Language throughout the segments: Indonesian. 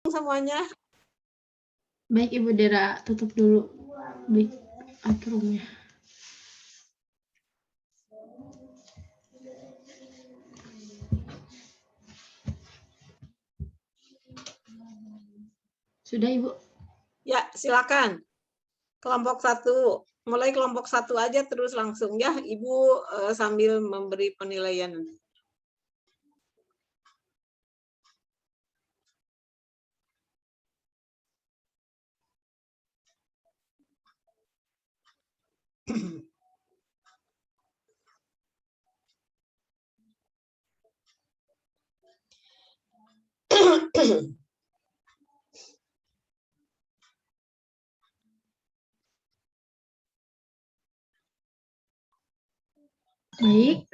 semuanya. Baik Ibu Dera, tutup dulu baik aturumnya. Sudah Ibu? Ya, silakan. Kelompok 1. Mulai kelompok 1 aja terus langsung ya, Ibu sambil memberi penilaian. Baik,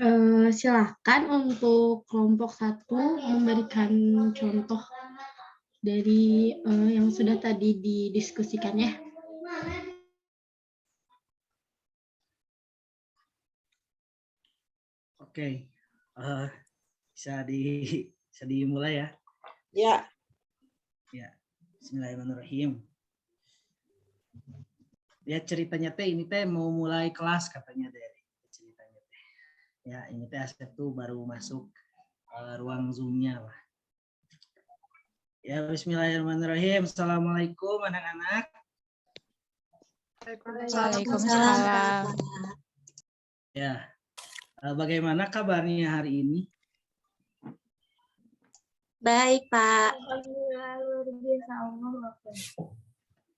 silakan untuk kelompok 1 memberikan contoh dari yang sudah tadi didiskusikan ya. Oke, bisa dimulai ya. Ya. Ya, Bismillahirrahmanirrahim. Ya ceritanya teh ini teh mau mulai kelas katanya dari ceritanya teh. Ya ini teh Asep tuh baru masuk ruang Zoom-nya lah. Ya Bismillahirrahmanirrahim. Assalamualaikum anak-anak. Waalaikumsalam. Ya, bagaimana kabarnya hari ini? Baik, Pak.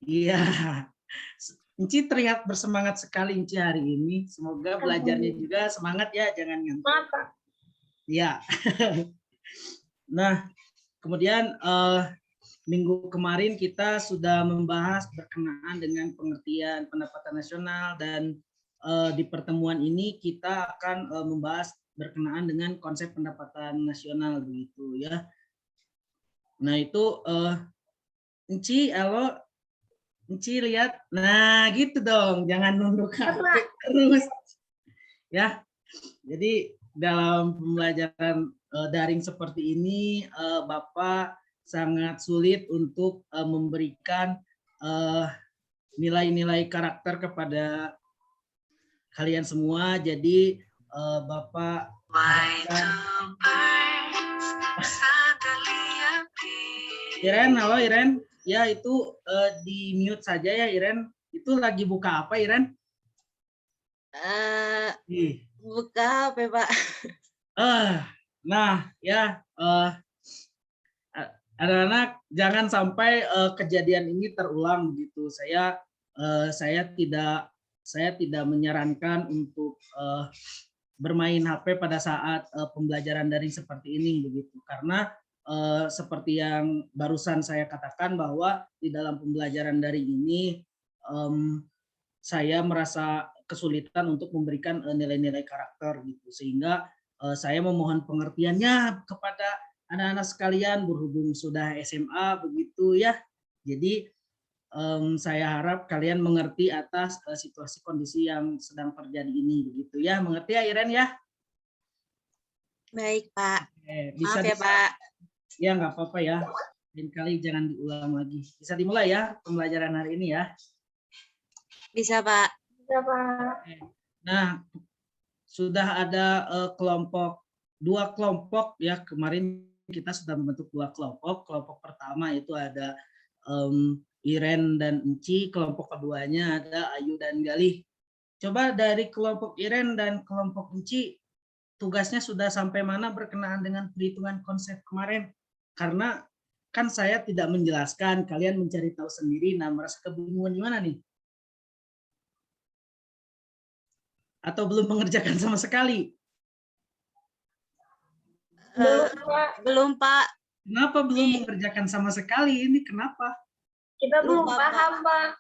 Iya, Enci terlihat bersemangat sekali Enci hari ini. Semoga belajarnya juga semangat ya, jangan ngantuk. Iya. Nah, kemudian minggu kemarin kita sudah membahas berkenaan dengan pengertian pendapatan nasional dan di pertemuan ini kita akan membahas berkenaan dengan konsep pendapatan nasional begitu ya. Nah itu Enci, Enci lihat, nah gitu dong, jangan nunduk HP terus ya. Jadi dalam pembelajaran daring seperti ini, Bapak sangat sulit untuk memberikan nilai-nilai karakter kepada kalian semua. Jadi Bapak Iren, halo Iren. Ya itu di mute saja ya Iren. Itu lagi buka apa Iren? Buka HP, Pak. Nah ya anak-anak jangan sampai kejadian ini terulang begitu. Saya tidak menyarankan untuk bermain HP pada saat pembelajaran daring seperti ini begitu, karena seperti yang barusan saya katakan bahwa di dalam pembelajaran daring ini saya merasa kesulitan untuk memberikan nilai-nilai karakter gitu, sehingga saya memohon pengertiannya kepada anak-anak sekalian berhubung sudah SMA begitu ya. Jadi saya harap kalian mengerti atas situasi kondisi yang sedang terjadi ini begitu ya. Mengerti ya Iren ya? Baik, Pak. Bisa maaf ya, Pak. Ya nggak apa-apa ya. Lain kali jangan diulang lagi. Bisa dimulai ya pembelajaran hari ini ya. Bisa, Pak. Bisa, Pak. Nah, sudah ada dua kelompok ya, kemarin kita sudah membentuk dua kelompok. Kelompok pertama itu ada Iren dan Enci, kelompok keduanya ada Ayu dan Galih. Coba dari kelompok Iren dan kelompok Enci, tugasnya sudah sampai mana berkenaan dengan perhitungan konsep kemarin? Karena kan saya tidak menjelaskan, kalian mencari tahu sendiri. Nah, merasa kebingungan gimana nih? Atau belum mengerjakan sama sekali? Belum, Pak. Kenapa belum mengerjakan sama sekali? Ini kenapa? Kita belum paham, Pak.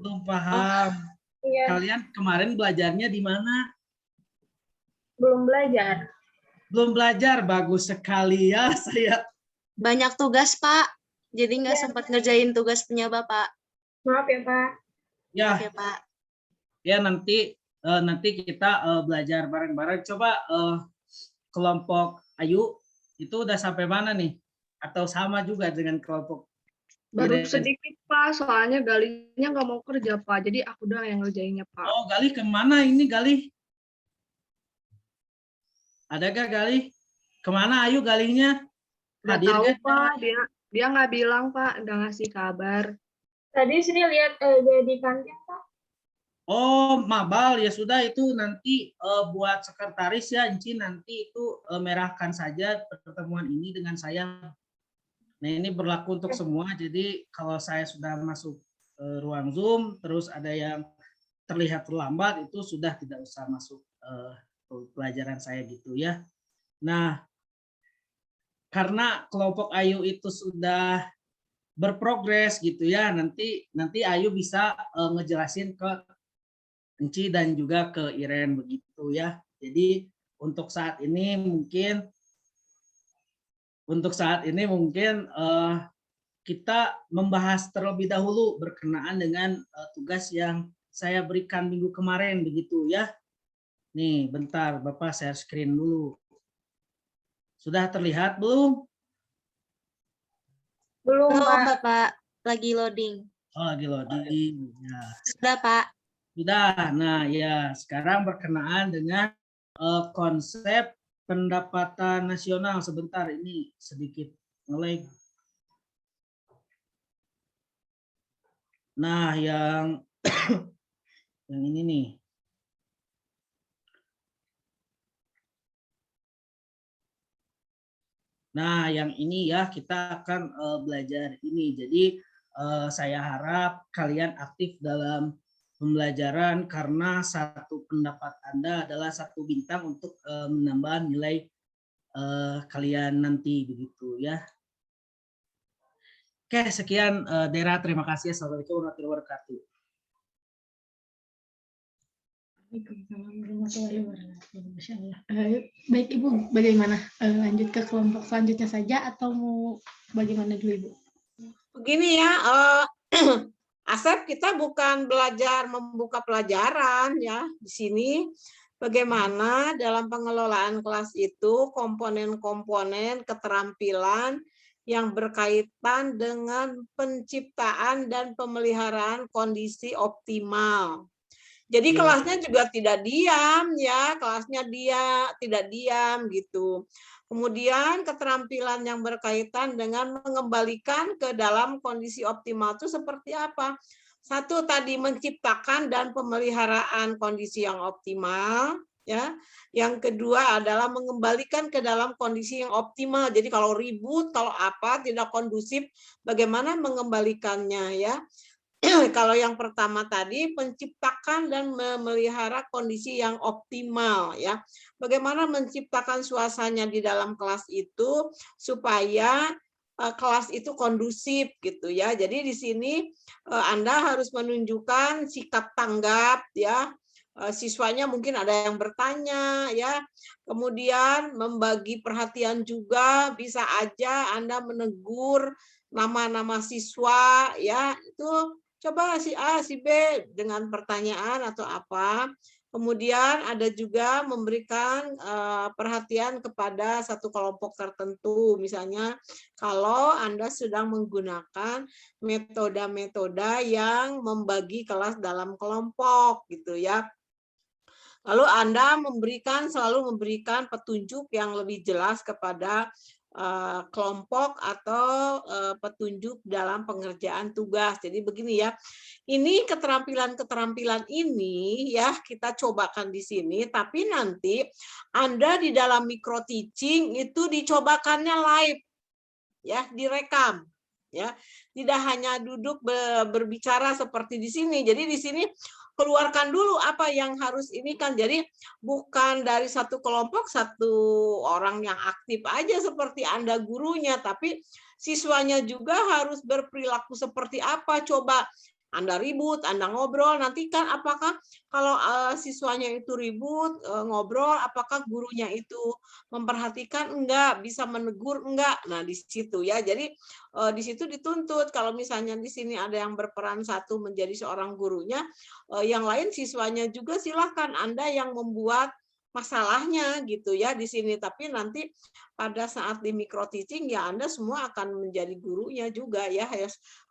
Belum paham. Iya. Kalian kemarin belajarnya di mana? Belum belajar. Belum belajar, bagus sekali ya saya. Banyak tugas, Pak. Jadi nggak sempat ngerjain tugas punya Bapak. Maaf ya, Pak. Ya, Maaf ya, Pak. ya nanti kita belajar bareng-bareng. Coba kelompok Ayu itu udah sampai mana nih? Atau sama juga dengan kelompok Baru Iren? sedikit Pak, soalnya Galihnya nggak mau kerja Pak, jadi aku doang yang ngerjainnya Pak. Oh, Galih kemana ini Galih? Adakah Galih? Kemana Ayu Galihnya? Nggak Hadir tahu kan? Pak, dia nggak bilang Pak, nggak ngasih kabar. Tadi sini lihat jadi kantin Pak. Oh, mabal ya sudah itu nanti buat sekretaris ya, Enci nanti itu merahkan saja pertemuan ini dengan saya. Nah ini berlaku untuk semua. Jadi kalau saya sudah masuk ruang Zoom, terus ada yang terlihat terlambat itu sudah tidak usah masuk pelajaran saya gitu ya. Nah karena kelompok Ayu itu sudah berprogres gitu ya, nanti Ayu bisa ngejelasin ke Enci dan juga ke Iren begitu ya. Jadi untuk saat ini mungkin kita membahas terlebih dahulu berkenaan dengan tugas yang saya berikan minggu kemarin begitu ya. Nih, bentar Bapak share screen dulu. Sudah terlihat belum? Belum Belum, Pak. Bapak. Lagi loading. Oh, lagi loading. Ya. Sudah, Pak. Sudah. Nah, ya, sekarang berkenaan dengan konsep pendapatan nasional. Sebentar, ini sedikit nge-lag. Nah, yang yang ini nih. Nah, yang ini ya kita akan belajar ini. Jadi saya harap kalian aktif dalam pembelajaran karena satu pendapat Anda adalah satu bintang untuk menambah nilai kalian nanti begitu ya. Oke, sekian Dera, terima kasih. Assalamualaikum warahmatullahi wabarakatuh. Baik Ibu, bagaimana? Lanjut ke kelompok selanjutnya saja atau mau bagaimana dulu Ibu? Begini ya, Asep, kita bukan belajar membuka pelajaran ya di sini. Bagaimana dalam pengelolaan kelas itu komponen-komponen keterampilan yang berkaitan dengan penciptaan dan pemeliharaan kondisi optimal. Jadi kelasnya juga tidak diam ya, kelasnya dia tidak diam gitu. Kemudian keterampilan yang berkaitan dengan mengembalikan ke dalam kondisi optimal itu seperti apa? Satu tadi menciptakan dan pemeliharaan kondisi yang optimal, ya. Yang kedua adalah mengembalikan ke dalam kondisi yang optimal. Jadi kalau ribut, kalau apa tidak kondusif, bagaimana mengembalikannya ya? Kalau yang pertama tadi menciptakan dan memelihara kondisi yang optimal ya. Bagaimana menciptakan suasananya di dalam kelas itu supaya kelas itu kondusif gitu ya. Jadi di sini Anda harus menunjukkan sikap tanggap ya. Siswanya mungkin ada yang bertanya ya. Kemudian membagi perhatian juga, bisa aja Anda menegur nama-nama siswa ya. Itu coba si A, si B dengan pertanyaan atau apa. Kemudian ada juga memberikan perhatian kepada satu kelompok tertentu. Misalnya kalau Anda sedang menggunakan metode-metode yang membagi kelas dalam kelompok gitu ya. Lalu Anda selalu memberikan petunjuk yang lebih jelas kepada kelompok atau petunjuk dalam pengerjaan tugas. Jadi begini ya, ini keterampilan-keterampilan ini ya kita cobakan di sini, tapi nanti Anda di dalam micro teaching itu dicobakannya live, ya direkam. Ya, tidak hanya duduk berbicara seperti di sini. Jadi di sini keluarkan dulu apa yang harus ini kan. Jadi bukan dari satu kelompok satu orang yang aktif aja seperti Anda gurunya, tapi siswanya juga harus berperilaku seperti apa. Coba Anda ribut, Anda ngobrol, nanti kan apakah kalau siswanya itu ribut, ngobrol, apakah gurunya itu memperhatikan enggak, bisa menegur enggak. Nah, di situ ya. Jadi di situ dituntut kalau misalnya di sini ada yang berperan satu menjadi seorang gurunya, yang lain siswanya juga silahkan Anda yang membuat masalahnya gitu ya di sini. Tapi nanti pada saat di micro teaching ya Anda semua akan menjadi gurunya juga ya,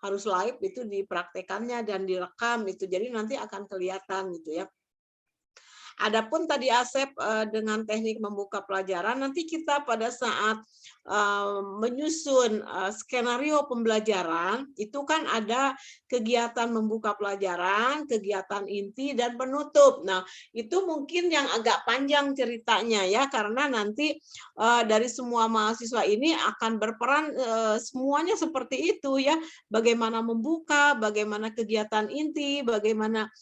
harus live itu dipraktekannya dan direkam itu. Jadi nanti akan kelihatan gitu ya. Adapun tadi Asep dengan teknik membuka pelajaran, nanti kita pada saat menyusun skenario pembelajaran, itu kan ada kegiatan membuka pelajaran, kegiatan inti, dan penutup. Nah, itu mungkin yang agak panjang ceritanya ya, karena nanti dari semua mahasiswa ini akan berperan semuanya seperti itu ya, bagaimana membuka, bagaimana kegiatan inti, bagaimana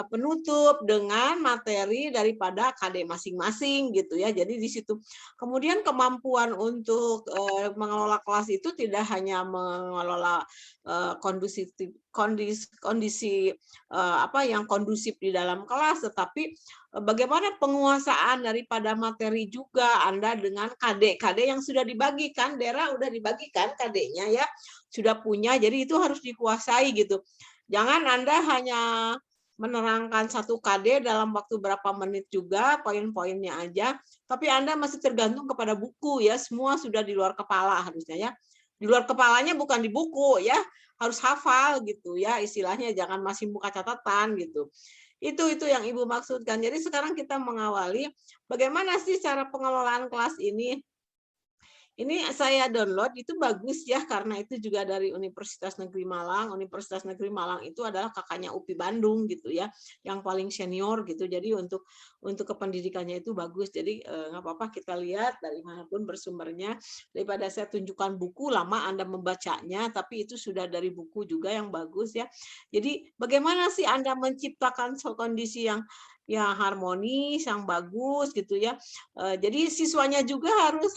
penutup dengan materi daripada KD masing-masing gitu ya. Jadi di situ kemudian kemampuan untuk mengelola kelas itu tidak hanya mengelola kondisi yang kondusif di dalam kelas, tetapi bagaimana penguasaan daripada materi juga Anda dengan KD yang sudah dibagikan, Dera udah dibagikan KD-nya ya, sudah punya, jadi itu harus dikuasai gitu. Jangan Anda hanya menerangkan satu KD dalam waktu berapa menit juga, poin-poinnya aja, tapi Anda masih tergantung kepada buku ya, semua sudah di luar kepala harusnya ya. Di luar kepalanya bukan di buku ya, harus hafal gitu ya, istilahnya jangan masih buka catatan gitu. Itu yang Ibu maksudkan. Jadi sekarang kita mengawali bagaimana sih cara pengelolaan kelas ini. Ini saya download, itu bagus ya, karena itu juga dari Universitas Negeri Malang. Universitas Negeri Malang itu adalah kakaknya UPI Bandung gitu ya, yang paling senior gitu. Jadi untuk kependidikannya itu bagus. Jadi nggak apa-apa kita lihat dari manapun bersumbernya. Daripada saya tunjukkan buku, lama Anda membacanya, tapi itu sudah dari buku juga yang bagus ya. Jadi bagaimana sih Anda menciptakan kondisi yang harmonis, yang bagus gitu ya. Jadi siswanya juga harus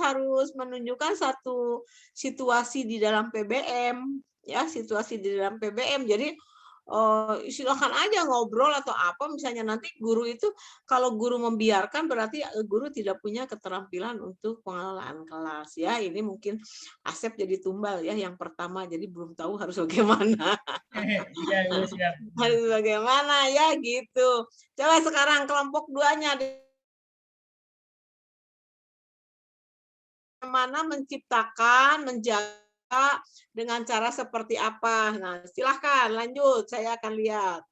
menunjukkan satu situasi di dalam PBM ya, situasi di dalam PBM. Jadi silakan aja ngobrol atau apa, misalnya nanti guru itu kalau guru membiarkan berarti guru tidak punya keterampilan untuk pengelolaan kelas ya. Ini mungkin Asep jadi tumbal ya yang pertama, jadi belum tahu harus bagaimana. Iya, Ibu, siap. Harus bagaimana ya gitu. Coba sekarang kelompok 2-nya bagaimana menciptakan, menjaga dengan cara seperti apa. Nah, silahkan lanjut, saya akan lihat.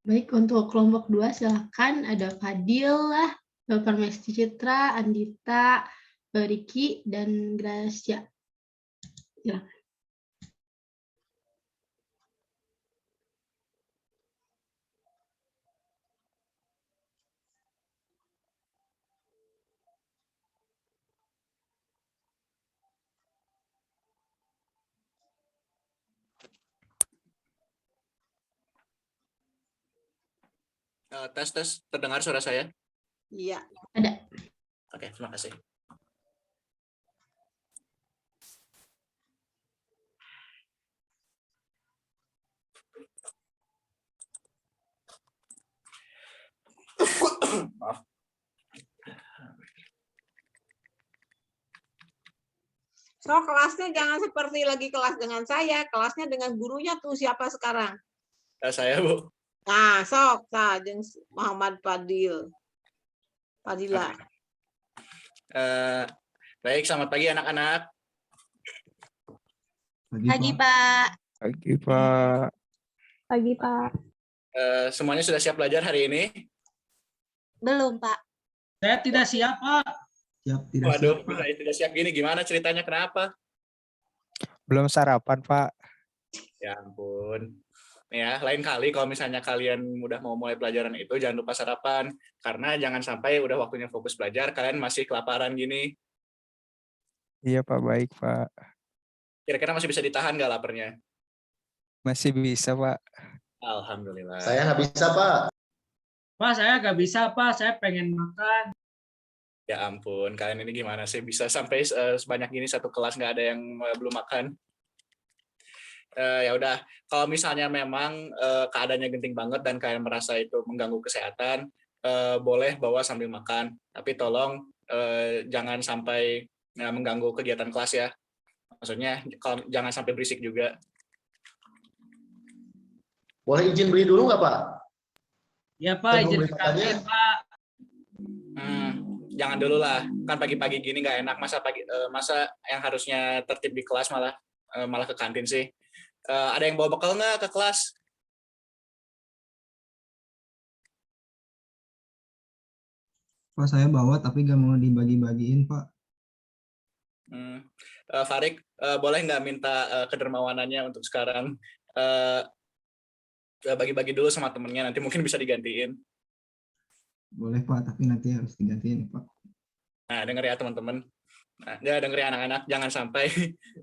Baik, untuk kelompok 2 silahkan ada Fadil lah, Permesti Citra, Andita, Riki, dan Gracia. Ya. Tes, terdengar suara saya? Iya. Ada. Oke, terima kasih. Maaf. So, kelasnya jangan seperti lagi kelas dengan saya, kelasnya dengan gurunya tuh siapa sekarang? Saya, Bu. Nah, sok, jeung Muhammad Fadil. Fadila. Baik, selamat pagi anak-anak. Pagi, Pak. Pagi, Pak. Pagi, Pak. Semuanya sudah siap belajar hari ini? Belum, Pak. Saya tidak siap, Pak. Waduh, tidak siap gini, gimana ceritanya, kenapa? Belum sarapan, Pak. Ya ampun. Ya, lain kali kalau misalnya kalian udah mau mulai pelajaran itu, jangan lupa sarapan. Karena jangan sampai udah waktunya fokus belajar, kalian masih kelaparan gini. Iya, Pak. Baik, Pak. Kira-kira masih bisa ditahan nggak laparnya? Masih bisa, Pak. Alhamdulillah. Saya nggak bisa, Pak. Pak, saya nggak bisa, Pak. Saya pengen makan. Ya ampun, kalian ini gimana sih bisa sampai sebanyak gini satu kelas nggak ada yang belum makan? Ya udah, kalau misalnya memang keadaannya genting banget dan kalian merasa itu mengganggu kesehatan, boleh bawa sambil makan. Tapi tolong jangan sampai mengganggu kegiatan kelas ya. Maksudnya jangan sampai berisik juga. Boleh izin beli dulu nggak Pak? Ya Pak, Saya mau izin beli ke makannya. kantin Pak. Jangan dulu lah, kan pagi-pagi gini nggak enak. Masa yang harusnya tertib di kelas malah ke kantin sih. Ada yang bawa bekal nggak ke kelas? Pak, saya bawa tapi nggak mau dibagi-bagiin, Pak. Farik, boleh nggak minta kedermawanannya untuk sekarang bagi-bagi dulu sama temennya, nanti mungkin bisa digantiin. Boleh, Pak, tapi nanti harus digantiin, Pak. Nah, denger ya teman-teman. Nah, ya denger ya anak-anak, jangan sampai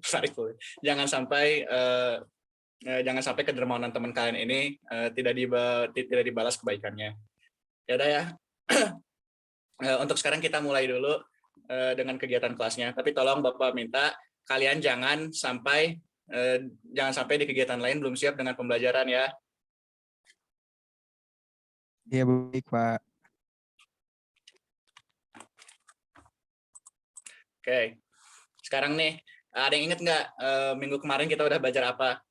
Farik, jangan sampai kedermawanan teman kalian ini tidak dibalas kebaikannya. Ya udah ya. Untuk sekarang kita mulai dulu dengan kegiatan kelasnya. Tapi tolong Bapak minta kalian jangan sampai di kegiatan lain belum siap dengan pembelajaran ya. Iya baik Pak. Oke. Sekarang nih, ada yang inget nggak minggu kemarin kita udah belajar apa?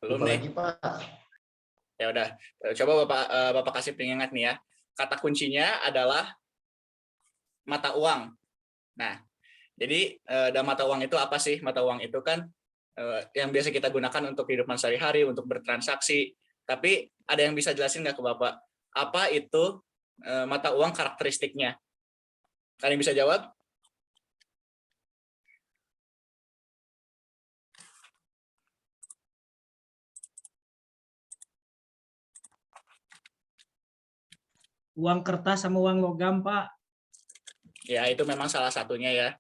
Belum nih. Lagi, Pak. Ya udah, coba Bapak kasih pengingat nih ya. Kata kuncinya adalah mata uang. Nah, jadi dan mata uang itu apa sih? Mata uang itu kan yang biasa kita gunakan untuk kehidupan sehari-hari, untuk bertransaksi. Tapi ada yang bisa jelasin nggak ke Bapak? Apa itu mata uang karakteristiknya? Kalian bisa jawab? Uang kertas sama uang logam, Pak. Ya, itu memang salah satunya ya.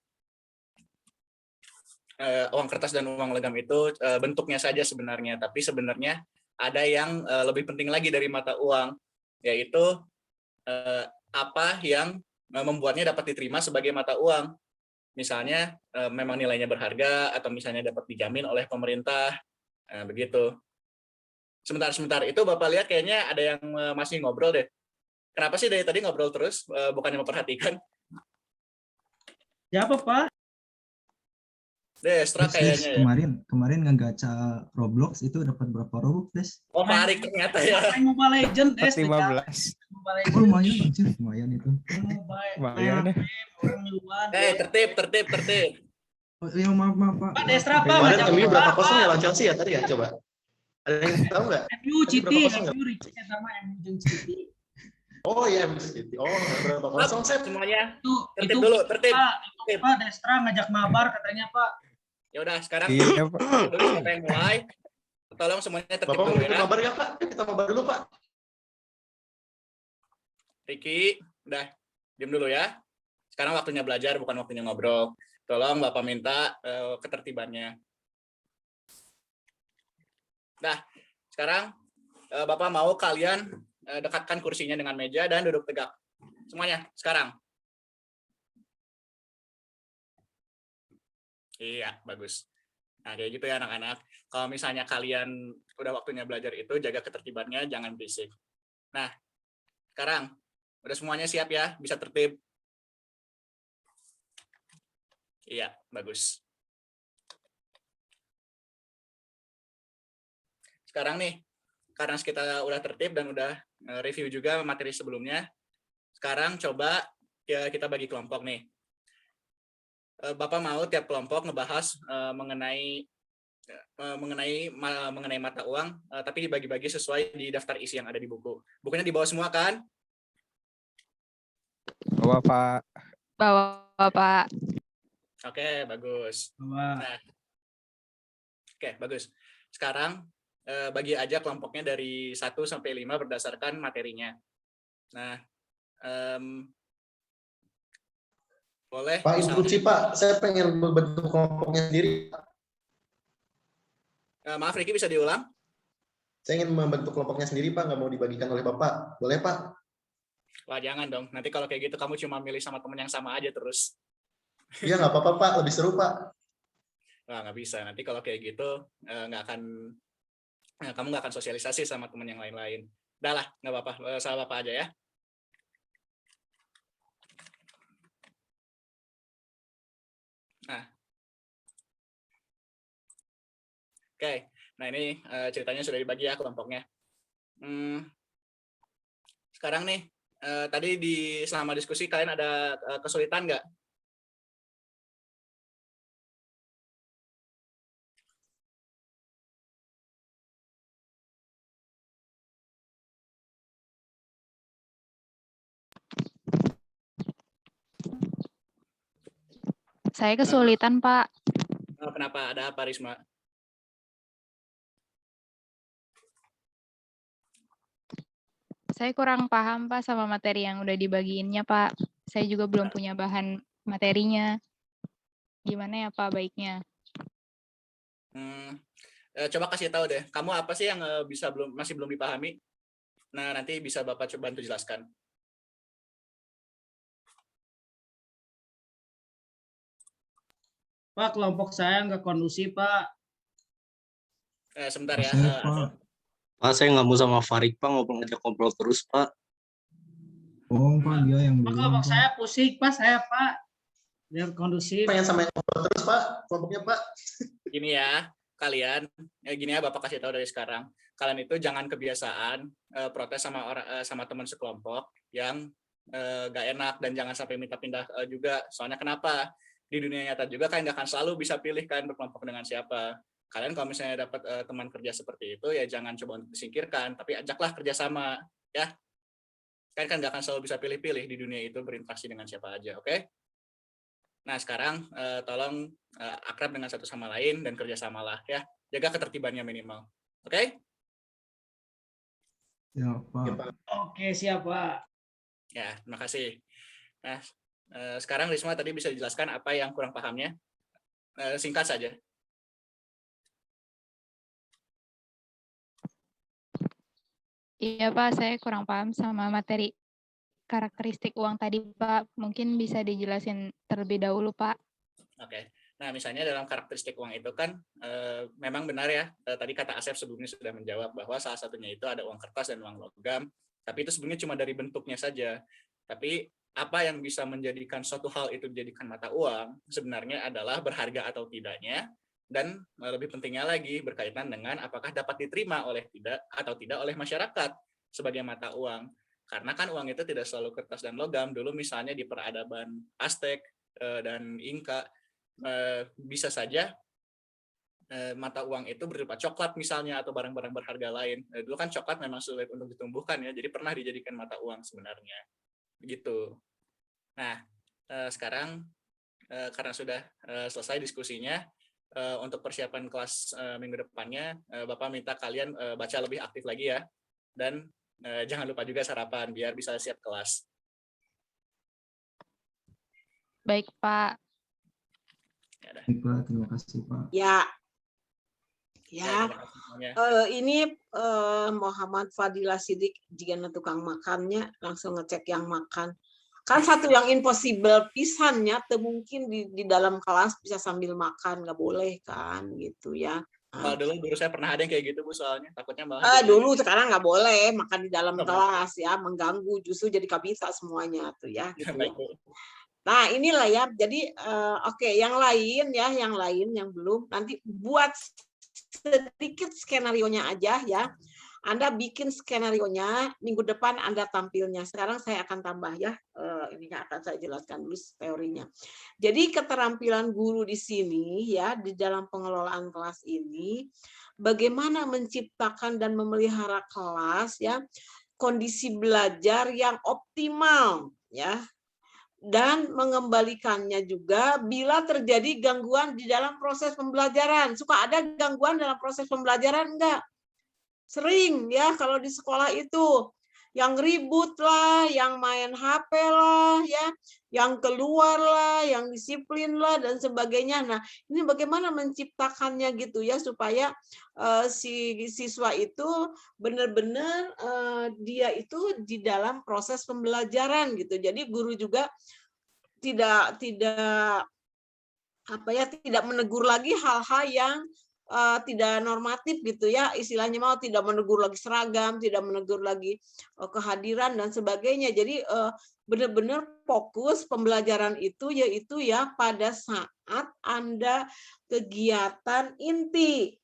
Uang kertas dan uang logam itu bentuknya saja sebenarnya, tapi sebenarnya ada yang lebih penting lagi dari mata uang, yaitu apa yang membuatnya dapat diterima sebagai mata uang. Misalnya memang nilainya berharga atau misalnya dapat dijamin oleh pemerintah, begitu. Sebentar, itu Bapak lihat kayaknya ada yang masih ngobrol deh. Kenapa sih dari tadi ngobrol terus, bukannya memperhatikan? Siapa, Pak? Destra kayaknya ya. Kemarin ngegaca Roblox itu dapat berapa Robux, Des? Oh, Farik ternyata ya. Main Mobile Legends, Des. 15. Mobile Oh, lumayan, anjir, lumayan itu. Lumayan ya. Tertib. Oh, iya, maaf, Pak. Pak Destra, Pak. Kemarin ngajak MU Pak, berapa Pak. kosong ya lawan Chelsea ya tadi ya? Coba. Ada yang tahu nggak? MU Tadi City, berapa kosong ya? MU City sama MU jeung City. Oh iya, MU City. Oh, berapa kosong, Sep? Semuanya Itu tertib. Pak, itu Pak Destra ngajak mabar katanya, Pak. Ya udah, sekarang Iya Pak. dulu siapa yang mulai? Tolong semuanya tertib Bapak mau dulu ikut ya. mabar nggak, Pak? Kita mabar dulu, Pak. Riki, udah diam dulu ya. Sekarang waktunya belajar, bukan waktunya ngobrol. Tolong Bapak minta ketertibannya. Nah, sekarang Bapak mau kalian dekatkan kursinya dengan meja dan duduk tegak. Semuanya, sekarang. Iya, bagus. Nah, kayak gitu ya anak-anak. Kalau misalnya kalian udah waktunya belajar itu, jaga ketertibannya, jangan berisik. Nah, sekarang, udah semuanya siap ya? Bisa tertib? Iya, bagus. Sekarang nih, karena kita udah tertib dan udah review juga materi sebelumnya, sekarang coba ya kita bagi kelompok nih. Bapak mau tiap kelompok ngebahas mengenai mata uang, tapi dibagi-bagi sesuai di daftar isi yang ada di buku. Bukunya dibawa semua kan? Bawa Pak. Bawa Pak. Oke, bagus. Nah, oke, bagus. Sekarang bagi aja kelompoknya dari 1 sampai 5 berdasarkan materinya. Nah, boleh. Pak, instruksi Pak, saya pengen membentuk kelompoknya sendiri. Maaf, Riki, bisa diulang? Saya ingin membentuk kelompoknya sendiri, Pak. Nggak mau dibagikan oleh Bapak. Boleh, Pak? Wah, jangan dong. Nanti kalau kayak gitu, kamu cuma milih sama teman yang sama aja terus. Iya, nggak apa-apa, Pak. Lebih seru, Pak. Wah, nggak bisa. Nanti kalau kayak gitu, kamu nggak akan sosialisasi sama teman yang lain-lain. Udah lah, nggak apa-apa. Salah Bapak aja ya. Nah, oke. Nah ini ceritanya sudah dibagi ya kelompoknya. Sekarang nih, tadi selama diskusi kalian ada kesulitan nggak? Saya kesulitan, Pak. Kenapa? Ada apa, Risma? Saya kurang paham, Pak, sama materi yang udah dibagiinnya, Pak. Saya juga belum punya bahan materinya. Gimana ya, Pak, baiknya? Coba kasih tahu deh, kamu apa sih yang masih belum dipahami? Nah, nanti bisa Bapak coba bantu jelaskan. Pak, kelompok saya nggak kondusif, Pak. Sebentar ya. Pak, saya nggak mau sama Farid, Pak, ngobrol terus, Pak. Oh, Pak, dia yang Pak, duluan, kelompok Pak. saya pusing, Pak, Pak. Biar kondusif. Pengen sama yang ngobrol terus, Pak, kelompoknya, Pak. Gini ya, kalian, gini ya Bapak kasih tahu dari sekarang. Kalian itu jangan kebiasaan protes sama teman sekelompok yang gak enak, dan jangan sampai minta pindah juga. Soalnya kenapa? Di dunia nyata juga kalian gak akan selalu bisa pilih kan berkelompok dengan siapa. Kalian kalau misalnya dapat teman kerja seperti itu, ya jangan coba untuk disingkirkan, tapi ajaklah kerjasama, ya. Kalian kan gak akan selalu bisa pilih-pilih di dunia itu, berinteraksi dengan siapa aja, oke? Nah sekarang tolong akrab dengan satu sama lain dan kerjasamalah, ya. Jaga ketertibannya minimal, oke? Ya, Pak. Oke, siap, Pak. Ya, terima kasih. Nah, sekarang Risma tadi bisa dijelaskan apa yang kurang pahamnya? Singkat saja. Iya, Pak, saya kurang paham sama materi karakteristik uang tadi, Pak. Mungkin bisa dijelasin terlebih dahulu, Pak. Oke. Nah, misalnya dalam karakteristik uang itu kan memang benar ya, tadi kata Asep sebelumnya sudah menjawab bahwa salah satunya itu ada uang kertas dan uang logam, tapi itu sebenarnya cuma dari bentuknya saja. Tapi apa yang bisa menjadikan suatu hal itu dijadikan mata uang sebenarnya adalah berharga atau tidaknya, dan lebih pentingnya lagi berkaitan dengan apakah dapat diterima oleh tidak oleh masyarakat sebagai mata uang. Karena kan uang itu tidak selalu kertas dan logam. Dulu misalnya di peradaban Aztec dan Inka, bisa saja mata uang itu berupa coklat misalnya atau barang-barang berharga lain. Dulu kan coklat memang sulit untuk ditumbuhkan ya, jadi pernah dijadikan mata uang sebenarnya. Begitu. Nah, sekarang karena sudah selesai diskusinya, untuk persiapan kelas minggu depannya, Bapak minta kalian baca lebih aktif lagi ya, dan jangan lupa juga sarapan biar bisa siap kelas. Baik, Pak. Baik, Pak. Terima kasih, Pak. Ya. Ini Muhammad Fadilah Sidik, jika tukang makannya langsung ngecek yang makan. Kan satu yang impossible pisannya, mungkin di dalam kelas bisa sambil makan, nggak boleh kan gitu ya. Kalau dulu saya pernah ada yang kayak gitu Bu, soalnya takutnya malah dulu, sekarang nggak boleh makan di dalam kelas ya, mengganggu, justru jadi kabisa semuanya tuh ya. Gitu ya. Nah inilah ya, jadi oke, yang lain ya, yang belum, nanti buat sedikit skenarionya aja ya. Anda bikin skenarionya, minggu depan Anda tampilnya. Sekarang saya akan tambah ya, ini akan saya jelaskan dulu teorinya. Jadi keterampilan guru di sini ya, di dalam pengelolaan kelas ini, bagaimana menciptakan dan memelihara kelas ya, kondisi belajar yang optimal ya, dan mengembalikannya juga bila terjadi gangguan di dalam proses pembelajaran. Suka ada gangguan dalam proses pembelajaran enggak? Sering ya kalau di sekolah itu, yang ribut lah, yang main HP lah, ya, yang keluar lah, yang disiplin lah dan sebagainya. Nah, ini bagaimana menciptakannya gitu ya supaya si siswa itu benar-benar dia itu di dalam proses pembelajaran gitu. Jadi guru juga tidak menegur lagi hal-hal yang tidak normatif gitu ya, istilahnya mau tidak menegur lagi seragam, tidak menegur lagi kehadiran dan sebagainya. Jadi benar-benar fokus pembelajaran itu yaitu ya pada saat Anda kegiatan inti,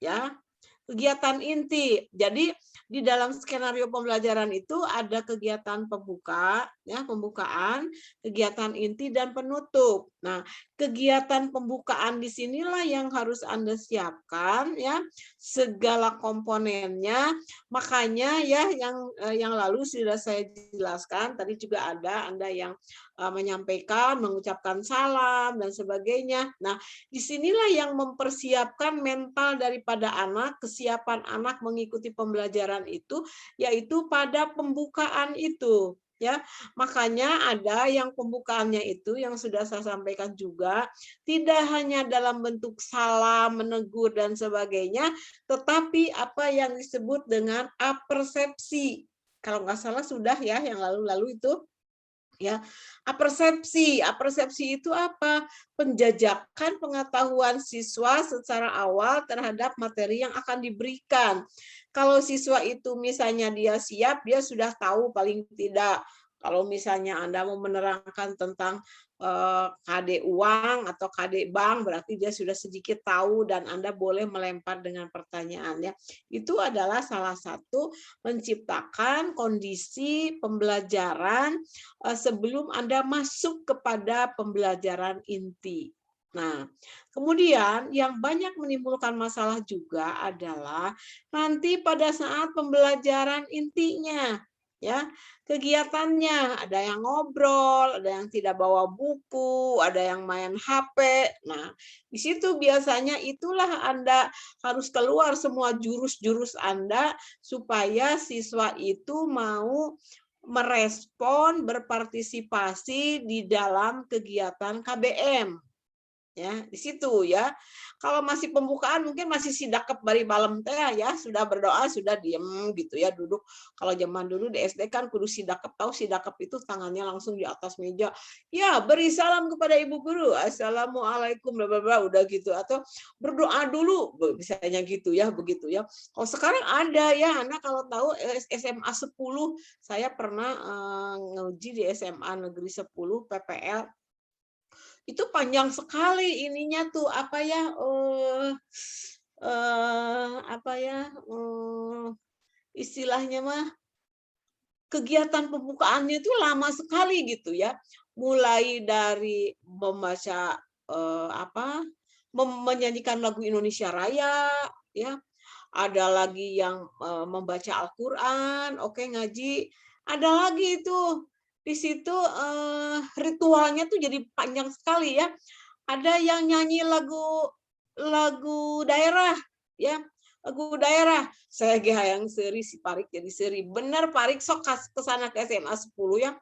ya. Kegiatan inti. Jadi di dalam skenario pembelajaran itu ada kegiatan pembuka, ya, pembukaan, kegiatan inti dan penutup. Nah, kegiatan pembukaan di sinilah yang harus Anda siapkan, ya, segala komponennya. Makanya ya yang lalu sudah saya jelaskan, tadi juga ada Anda yang menyampaikan, mengucapkan salam dan sebagainya. Nah, disinilah yang mempersiapkan mental daripada anak, kesiapan anak mengikuti pembelajaran itu, yaitu pada pembukaan itu. Ya, makanya ada yang pembukaannya itu yang sudah saya sampaikan juga, tidak hanya dalam bentuk salam, menegur dan sebagainya, tetapi apa yang disebut dengan apersepsi. Kalau nggak salah sudah ya yang lalu-lalu itu. Ya, apersepsi itu apa? Penjajakan pengetahuan siswa secara awal terhadap materi yang akan diberikan. Kalau siswa itu misalnya dia siap, dia sudah tahu paling tidak. Kalau misalnya Anda mau menerangkan tentang KD uang atau KD bank, berarti dia sudah sedikit tahu dan Anda boleh melempar dengan pertanyaannya. Itu adalah salah satu menciptakan kondisi pembelajaran sebelum Anda masuk kepada pembelajaran inti. Nah, kemudian yang banyak menimbulkan masalah juga adalah nanti pada saat pembelajaran intinya, ya, kegiatannya ada yang ngobrol, ada yang tidak bawa buku, ada yang main HP. Nah, di situ biasanya itulah Anda harus keluar semua jurus-jurus Anda supaya siswa itu mau merespon, berpartisipasi di dalam kegiatan KBM. Ya, di situ ya. Kalau masih pembukaan mungkin masih sidakep bari balem teh ya, sudah berdoa, sudah diem gitu ya, duduk. Kalau zaman dulu di SD kan kudu sidakep, tahu sidakep itu tangannya langsung di atas meja. Ya, beri salam kepada ibu guru. Assalamualaikum bla bla bla, udah gitu, atau berdoa dulu misalnya gitu ya, begitu ya. Kalau sekarang ada ya, Anda kalau tahu SMA 10, saya pernah nguji di SMA Negeri 10 PPL. Itu panjang sekali ininya tuh apa ya istilahnya mah kegiatan pembukaannya itu lama sekali gitu ya, mulai dari membaca menyanyikan lagu Indonesia Raya ya, ada lagi yang membaca Al-Quran, oke, ngaji, ada lagi itu di situ ritualnya tuh jadi panjang sekali ya. Ada yang nyanyi lagu daerah ya, lagu daerah. Saya yang seri si Parik jadi seri. Bener Parik sok ke sana ke SMA 10 ya.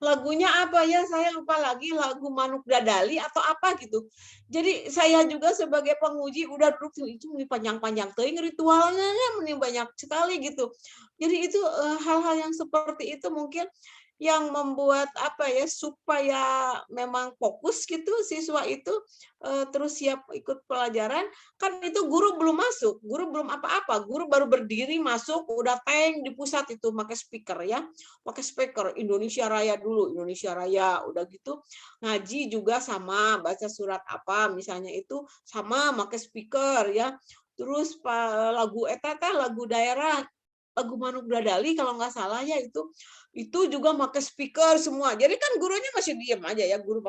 Lagunya apa ya, saya lupa lagi, lagu Manuk Dadali atau apa gitu. Jadi saya juga sebagai penguji udah duduk itu panjang-panjang teuing ritualnya banyak sekali gitu. Jadi itu hal-hal yang seperti itu mungkin yang membuat supaya memang fokus gitu siswa itu terus siap ikut pelajaran. Kan itu guru belum masuk, guru belum apa-apa, guru baru berdiri masuk udah teng di pusat itu pakai speaker ya, pakai speaker Indonesia Raya dulu, Indonesia Raya, udah gitu ngaji juga sama, baca surat apa misalnya itu sama pakai speaker ya. Terus lagu lagu daerah, lagu Manuk Dadali kalau nggak salah ya, itu juga pakai speaker semua. Jadi kan gurunya masih diam aja ya, guru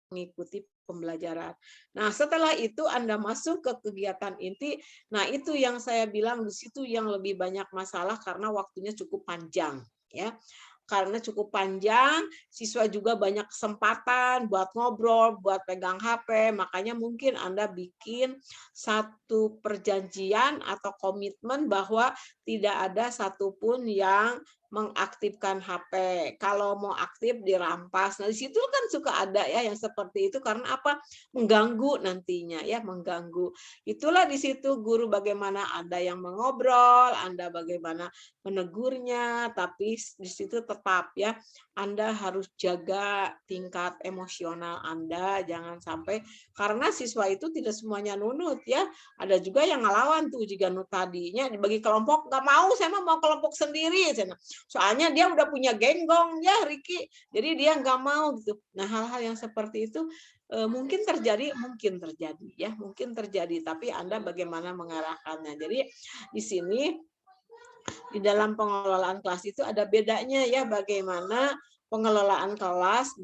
mengikuti pembelajaran. Nah, setelah itu Anda masuk ke kegiatan inti. Nah, itu yang saya bilang di situ yang lebih banyak masalah karena waktunya cukup panjang, ya. karena cukup panjang, siswa juga banyak kesempatan buat ngobrol, buat pegang HP, makanya mungkin Anda bikin satu perjanjian atau komitmen bahwa tidak ada satupun yang mengaktifkan HP. Kalau mau aktif dirampas. Nah, di situ kan suka ada ya yang seperti itu karena apa? Mengganggu nantinya ya, mengganggu. Itulah di situ guru bagaimana ada yang mengobrol, Anda bagaimana menegurnya, tapi di situ tetap ya Anda harus jaga tingkat emosional Anda, jangan sampai karena siswa itu tidak semuanya nunut ya. Ada juga yang ngelawan tuh jika nut tadinya dibagi kelompok nggak mau, saya mau kelompok sendiri. Soalnya dia udah punya genggong ya Riki, jadi dia nggak mau gitu. Nah hal-hal yang seperti itu mungkin terjadi ya, mungkin terjadi. Tapi Anda bagaimana mengarahkannya. Jadi di sini di dalam pengelolaan kelas itu ada bedanya ya bagaimana pengelolaan kelas,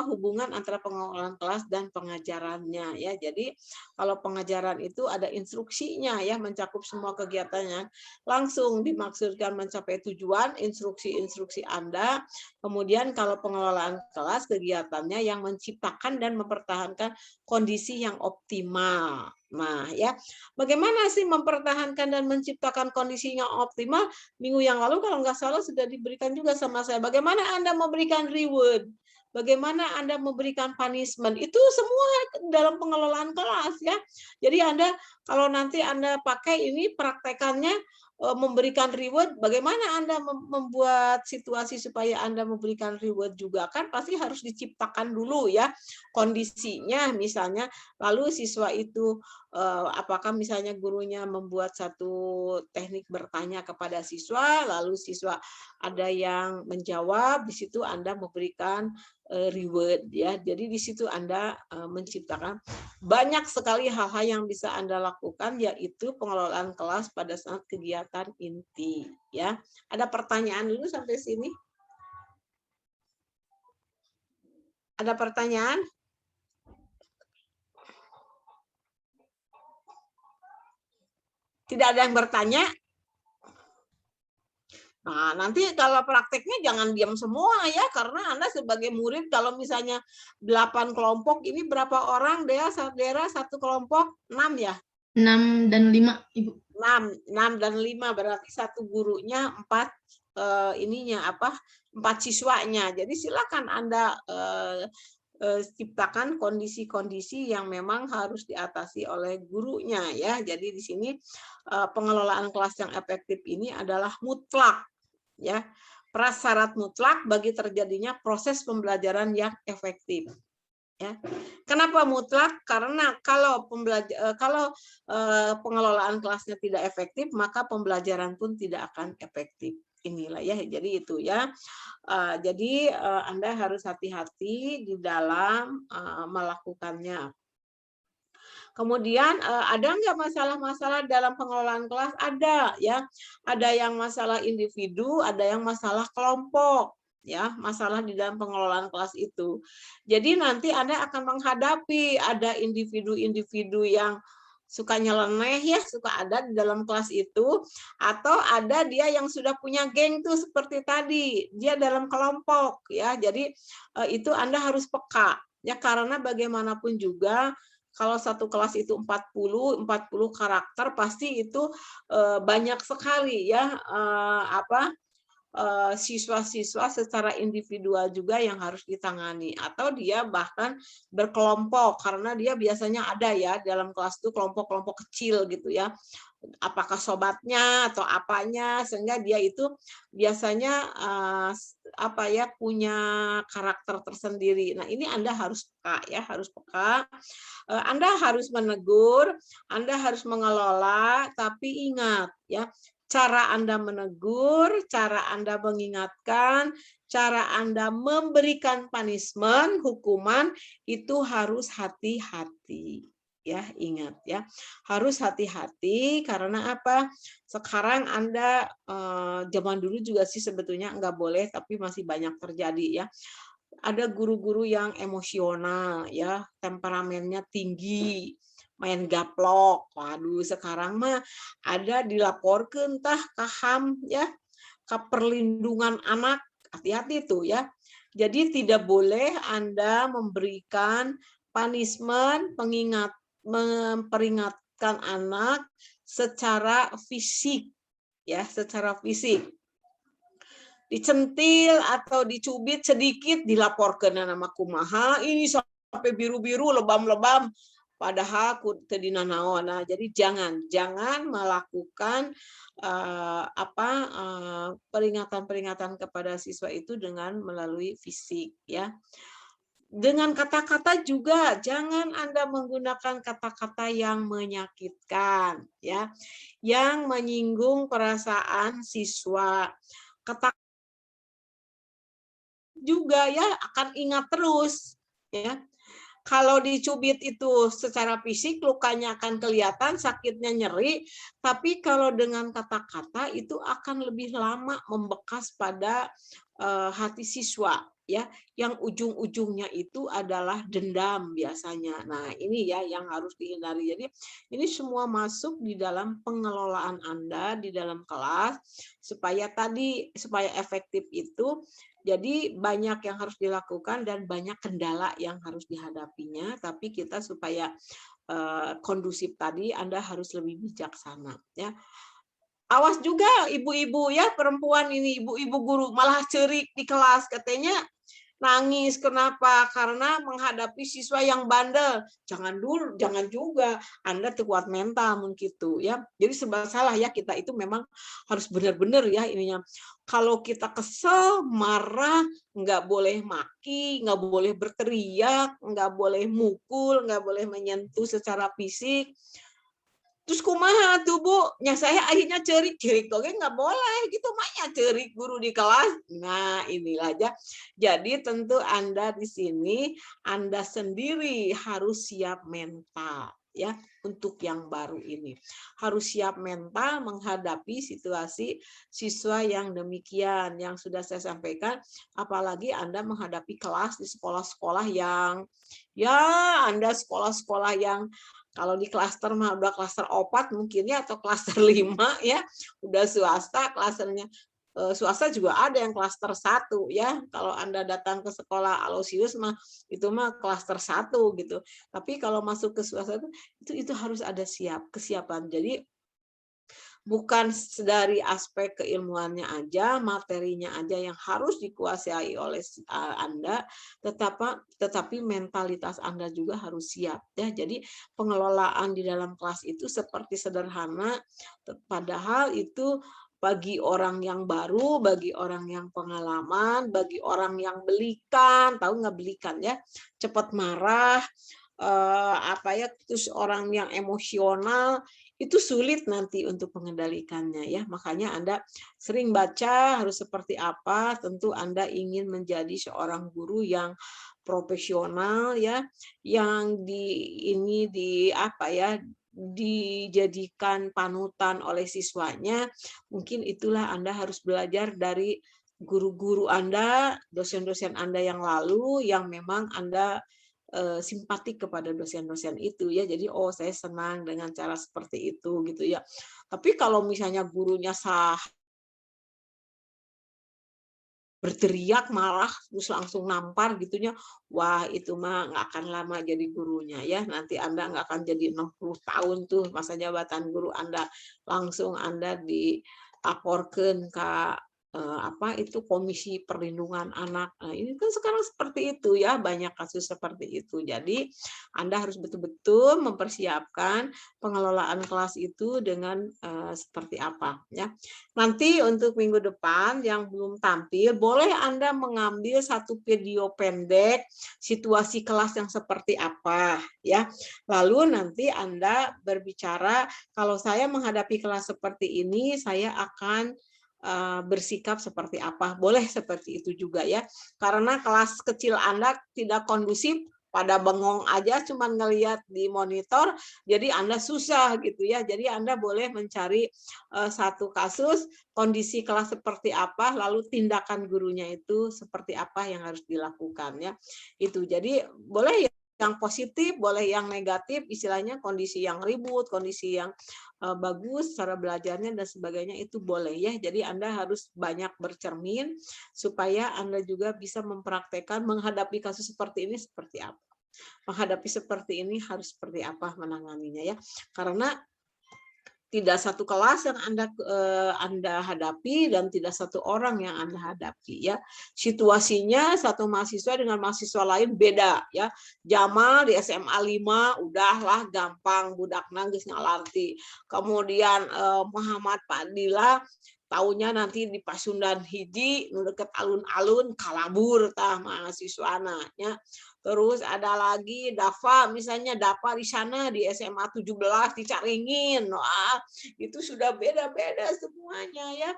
hubungan antara pengelolaan kelas dan pengajarannya ya. Jadi kalau pengajaran itu ada instruksinya ya, mencakup semua kegiatannya, langsung dimaksudkan mencapai tujuan, instruksi-instruksi Anda. Kemudian kalau pengelolaan kelas, kegiatannya yang menciptakan dan mempertahankan kondisi yang optimal. Nah, ya, bagaimana sih mempertahankan dan menciptakan kondisi yang optimal? Minggu yang lalu kalau nggak salah sudah diberikan juga sama saya. Bagaimana Anda memberikan reward? Bagaimana Anda memberikan punishment? Itu semua dalam pengelolaan kelas ya. Jadi Anda kalau nanti Anda pakai ini praktekannya memberikan reward, bagaimana Anda membuat situasi supaya Anda memberikan reward juga kan pasti harus diciptakan dulu ya kondisinya misalnya, lalu siswa itu apakah misalnya gurunya membuat satu teknik bertanya kepada siswa, lalu siswa ada yang menjawab, di situ Anda memberikan reward ya. Jadi di situ Anda menciptakan banyak sekali hal-hal yang bisa Anda lakukan, yaitu pengelolaan kelas pada saat kegiatan inti ya. Ada pertanyaan dulu sampai sini? Ada pertanyaan? Tidak ada yang bertanya? Nah, nanti kalau prakteknya jangan diam semua ya, karena Anda sebagai murid kalau misalnya 8 kelompok, ini berapa orang Dea satu kelompok? 6 ya? 6 dan 5, Ibu. 6 dan 5 berarti satu gurunya 4 4 siswanya. Jadi silakan Anda ciptakan kondisi-kondisi yang memang harus diatasi oleh gurunya ya. Jadi di sini pengelolaan kelas yang efektif ini adalah mutlak ya, prasyarat mutlak bagi terjadinya proses pembelajaran yang efektif. Ya. Kenapa mutlak? Karena kalau pengelolaan kelasnya tidak efektif, maka pembelajaran pun tidak akan efektif. Inilah ya, jadi itu ya. Jadi Anda harus hati-hati di dalam melakukannya. Kemudian ada nggak masalah-masalah dalam pengelolaan kelas? Ada ya. Ada yang masalah individu, ada yang masalah kelompok. Ya, masalah di dalam pengelolaan kelas itu. Jadi nanti Anda akan menghadapi ada individu-individu yang suka nyeleneh ya, suka ada di dalam kelas itu, atau ada dia yang sudah punya geng tuh seperti tadi, dia dalam kelompok ya. Jadi itu Anda harus peka ya, karena bagaimanapun juga kalau satu kelas itu 40 karakter pasti itu banyak sekali ya siswa-siswa secara individual juga yang harus ditangani, atau dia bahkan berkelompok karena dia biasanya ada ya dalam kelas itu kelompok-kelompok kecil gitu ya, apakah sobatnya atau apanya, sehingga dia itu biasanya punya karakter tersendiri. Nah ini Anda harus peka ya, harus peka. Anda harus menegur, Anda harus mengelola, tapi ingat ya, cara Anda menegur, cara Anda mengingatkan, cara Anda memberikan punishment, hukuman, itu harus hati-hati. Ya, ingat ya. Harus hati-hati karena apa? Sekarang Anda zaman dulu juga sih sebetulnya nggak boleh, tapi masih banyak terjadi ya. Ada guru-guru yang emosional ya, temperamennya tinggi, main gaplok. Waduh, sekarang mah ada dilaporkan tah ke HAM ya, ke perlindungan anak, Hati-hati tuh ya. Jadi tidak boleh Anda memberikan punishment, memperingatkan anak secara fisik, ya, secara fisik. Dicentil atau dicubit sedikit dilaporkan nama kumaha, ini sampai biru-biru, lebam-lebam, padahal tedina naon. Nah, jadi jangan melakukan peringatan-peringatan kepada siswa itu dengan melalui fisik, ya. Dengan kata-kata juga jangan Anda menggunakan kata-kata yang menyakitkan, ya, yang menyinggung perasaan siswa. Kata juga ya akan ingat terus, ya. Kalau dicubit itu secara fisik lukanya akan kelihatan, sakitnya nyeri, tapi kalau dengan kata-kata itu akan lebih lama membekas pada hati siswa, ya, yang ujung-ujungnya itu adalah dendam biasanya. Nah, ini ya yang harus dihindari. Jadi ini semua masuk di dalam pengelolaan Anda di dalam kelas supaya efektif itu. Jadi banyak yang harus dilakukan dan banyak kendala yang harus dihadapinya, tapi kita supaya kondusif tadi Anda harus lebih bijaksana, ya. Awas juga ibu-ibu ya, perempuan ini, ibu-ibu guru malah cerik di kelas, katanya nangis. Kenapa? Karena menghadapi siswa yang bandel. Jangan juga Anda kuat mental mungkin gitu, ya. Jadi serba salah ya, kita itu memang harus benar-benar ya ininya. Kalau kita kesel, marah, nggak boleh maki, nggak boleh berteriak, nggak boleh mukul, nggak boleh menyentuh secara fisik. Terus kumaha tuh Bu? Nya saya akhirnya cerik oke nggak boleh gitu, maknya cerik guru di kelas. Nah, inilah aja. Jadi tentu Anda di sini Anda sendiri harus siap mental, ya, untuk yang baru ini. Harus siap mental menghadapi situasi siswa yang demikian yang sudah saya sampaikan, apalagi Anda menghadapi kelas di sekolah-sekolah yang Anda sekolah-sekolah yang kalau di klaster mah udah klaster 4 mungkin ya, atau klaster 5 ya, udah swasta, klasternya swasta juga ada yang klaster 1 ya. Kalau Anda datang ke sekolah Alosius mah itu mah klaster 1 gitu. Tapi kalau masuk ke swasta itu harus ada kesiapan. Jadi bukan dari aspek keilmuannya aja, materinya aja yang harus dikuasai oleh Anda, tetapi mentalitas Anda juga harus siap, ya. Jadi pengelolaan di dalam kelas itu seperti sederhana, padahal itu bagi orang yang baru, bagi orang yang pengalaman, bagi orang yang belikan, tahu nggak belikan ya, cepat marah, terus orang yang emosional, itu sulit nanti untuk mengendalikannya, ya. Makanya Anda sering baca harus seperti apa. Tentu Anda ingin menjadi seorang guru yang profesional, ya, yang dijadikan panutan oleh siswanya. Mungkin itulah Anda harus belajar dari guru-guru Anda, dosen-dosen Anda yang lalu, yang memang Anda simpatik kepada dosen-dosen itu, ya. Jadi saya senang dengan cara seperti itu gitu ya. Tapi kalau misalnya gurunya berteriak marah terus langsung nampar gitunya, wah itu mah nggak akan lama jadi gurunya, ya. Nanti Anda nggak akan jadi 60 tahun tuh masa jabatan guru Anda, langsung Anda dilaporkan ke Komisi Perlindungan Anak. Nah, ini kan sekarang seperti itu ya, banyak kasus seperti itu. Jadi Anda harus betul-betul mempersiapkan pengelolaan kelas itu dengan seperti apa, ya. Nanti untuk minggu depan yang belum tampil, boleh Anda mengambil satu video pendek situasi kelas yang seperti apa, ya. Lalu nanti Anda berbicara, kalau saya menghadapi kelas seperti ini, saya akan bersikap seperti apa. Boleh seperti itu juga, ya. Karena kelas kecil Anda tidak kondusif, pada bengong aja cuman ngelihat di monitor, jadi Anda susah gitu ya. Jadi Anda boleh mencari satu kasus, kondisi kelas seperti apa, lalu tindakan gurunya itu seperti apa yang harus dilakukan, ya. Itu. Jadi boleh ya yang positif, boleh yang negatif, istilahnya kondisi yang ribut, kondisi yang bagus cara belajarnya dan sebagainya itu boleh ya. Jadi Anda harus banyak bercermin supaya Anda juga bisa mempraktekkan menghadapi kasus seperti ini seperti apa. Menghadapi seperti ini harus seperti apa menanganinya ya. Karena tidak satu kelas yang Anda hadapi dan tidak satu orang yang Anda hadapi ya. Situasinya satu mahasiswa dengan mahasiswa lain beda ya. Jamal di SMA 5 udahlah gampang budak nangis ngalarti. Kemudian Muhammad Fadila taunya nanti di Pasundan hiji nu deket alun-alun kalabur tah mahasiswana nya. Terus ada lagi Dava, misalnya Dava di sana di SMA 17 dicaringin. Wah, itu sudah beda-beda semuanya ya.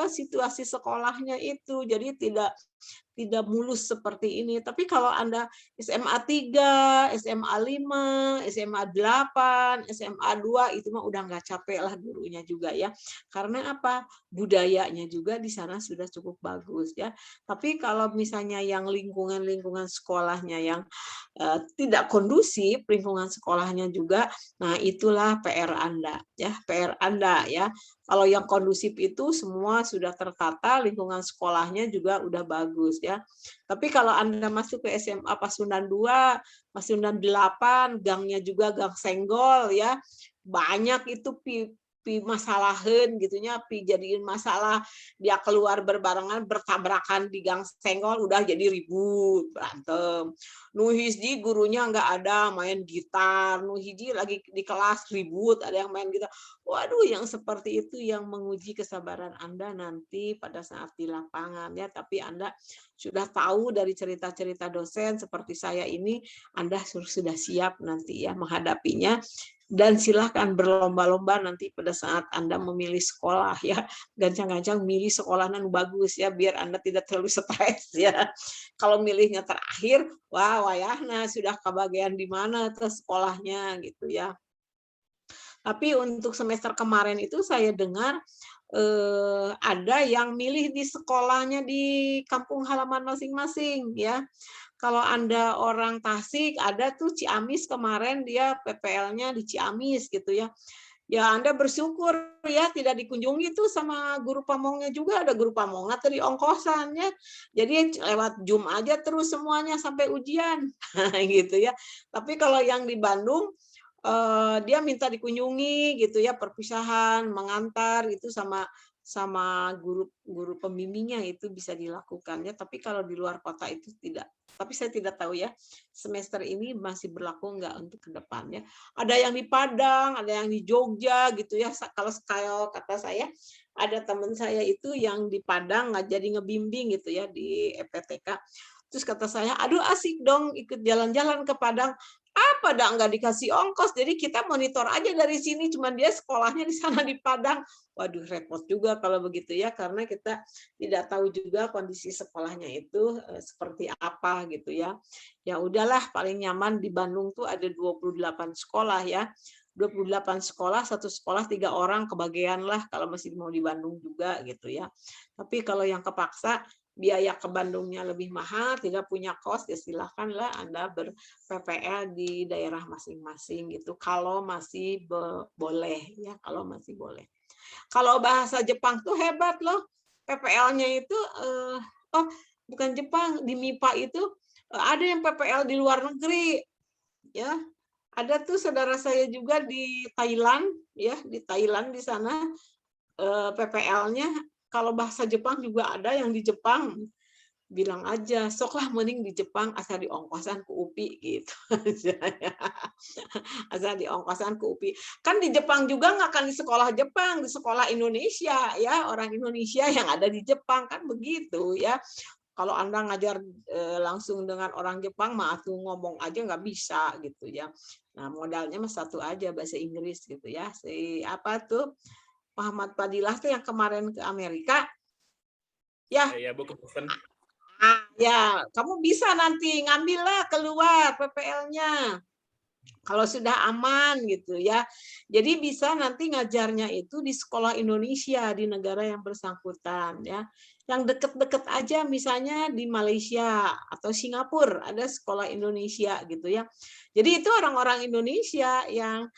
Situasi sekolahnya itu. Jadi tidak mulus seperti ini. Tapi kalau Anda SMA 3, SMA 5, SMA 8, SMA 2 itu mah udah nggak capek lah gurunya juga ya. Karena apa? Budayanya juga di sana sudah cukup bagus ya. Tapi kalau misalnya yang lingkungan sekolahnya yang tidak kondusif, lingkungan sekolahnya juga, nah itulah PR Anda ya, PR Anda ya. Kalau yang kondusif itu semua sudah tertata, lingkungan sekolahnya juga udah bagus ya. Tapi kalau Anda masuk ke SMA Pasundan 2, Pasundan 8, gangnya juga gang senggol ya. Banyak itu masalahin gitunya, jadiin masalah, dia keluar berbarengan bertabrakan di gang senggol udah jadi ribut, berantem. Nu hiji gurunya nggak ada main gitar, nu hiji lagi di kelas ribut ada yang main gitar. Waduh, yang seperti itu yang menguji kesabaran Anda nanti pada saat di lapangan ya. Tapi Anda sudah tahu dari cerita-cerita dosen seperti saya ini, Anda sudah siap nanti ya menghadapinya. Dan silahkan berlomba-lomba nanti pada saat Anda memilih sekolah ya. Gancang-gancang milih sekolah yang bagus ya, biar Anda tidak terlalu stres ya. Kalau milihnya terakhir, wah wayahna sudah kebagian di mana tuh sekolahnya gitu ya. Tapi untuk semester kemarin itu saya dengar ada yang milih di sekolahnya di kampung halaman masing-masing ya. Kalau Anda orang Tasik, ada tuh Ciamis kemarin dia PPL-nya di Ciamis gitu ya. Ya Anda bersyukur ya tidak dikunjungi tuh sama guru pamongnya juga, ada guru pamongnya tadi ongkosannya. Jadi lewat Zoom aja terus semuanya sampai ujian gitu ya. Tapi kalau yang di Bandung dia minta dikunjungi gitu ya, perpisahan, mengantar itu sama guru pembimbingnya itu bisa dilakukan ya. Tapi kalau di luar kota itu tidak. Tapi saya tidak tahu ya semester ini masih berlaku enggak untuk ke depannya. Ada yang di Padang, ada yang di Jogja gitu ya. Kalau kata saya ada teman saya itu yang di Padang nggak jadi ngebimbing gitu ya di EPTK. Terus kata saya, aduh asik dong ikut jalan-jalan ke Padang. Apa dah nggak dikasih ongkos, jadi kita monitor aja dari sini, cuman dia sekolahnya di sana di Padang. Waduh repot juga kalau begitu ya, karena kita tidak tahu juga kondisi sekolahnya itu seperti apa gitu ya. Ya udahlah, paling nyaman di Bandung tuh ada 28 sekolah ya. 28 sekolah, satu sekolah 3 orang kebagian lah kalau masih mau di Bandung juga gitu ya. Tapi kalau yang kepaksa biaya ke Bandungnya lebih mahal, tidak punya kos, ya silahkanlah Anda ber-PPL di daerah masing-masing gitu. Kalau masih boleh ya, kalau masih boleh. Kalau bahasa Jepang tuh hebat loh, PPL-nya itu bukan Jepang, di MIPA itu ada yang PPL di luar negeri ya. Ada tuh saudara saya juga di Thailand ya, di Thailand di sana PPL-nya kalau bahasa Jepang juga ada yang di Jepang. Bilang aja, soklah mending di Jepang asal diongkosan ke UPI gitu. Asal diongkosan ke UPI. Kan di Jepang juga nggak akan di sekolah Jepang, di sekolah Indonesia ya, orang Indonesia yang ada di Jepang kan begitu ya. Kalau Anda ngajar langsung dengan orang Jepang, mah tuh ngomong aja nggak bisa gitu ya. Nah modalnya mah satu aja, bahasa Inggris gitu ya. Si apa tuh Muhammad Fadilah tuh yang kemarin ke Amerika, ya. Ya, Bu. Ya, kamu bisa nanti ngambil lah keluar PPL-nya. Kalau sudah aman gitu ya. Jadi bisa nanti ngajarnya itu di sekolah Indonesia di negara yang bersangkutan ya. Yang deket-deket aja misalnya di Malaysia atau Singapura ada sekolah Indonesia gitu ya. Jadi itu orang-orang Indonesia yang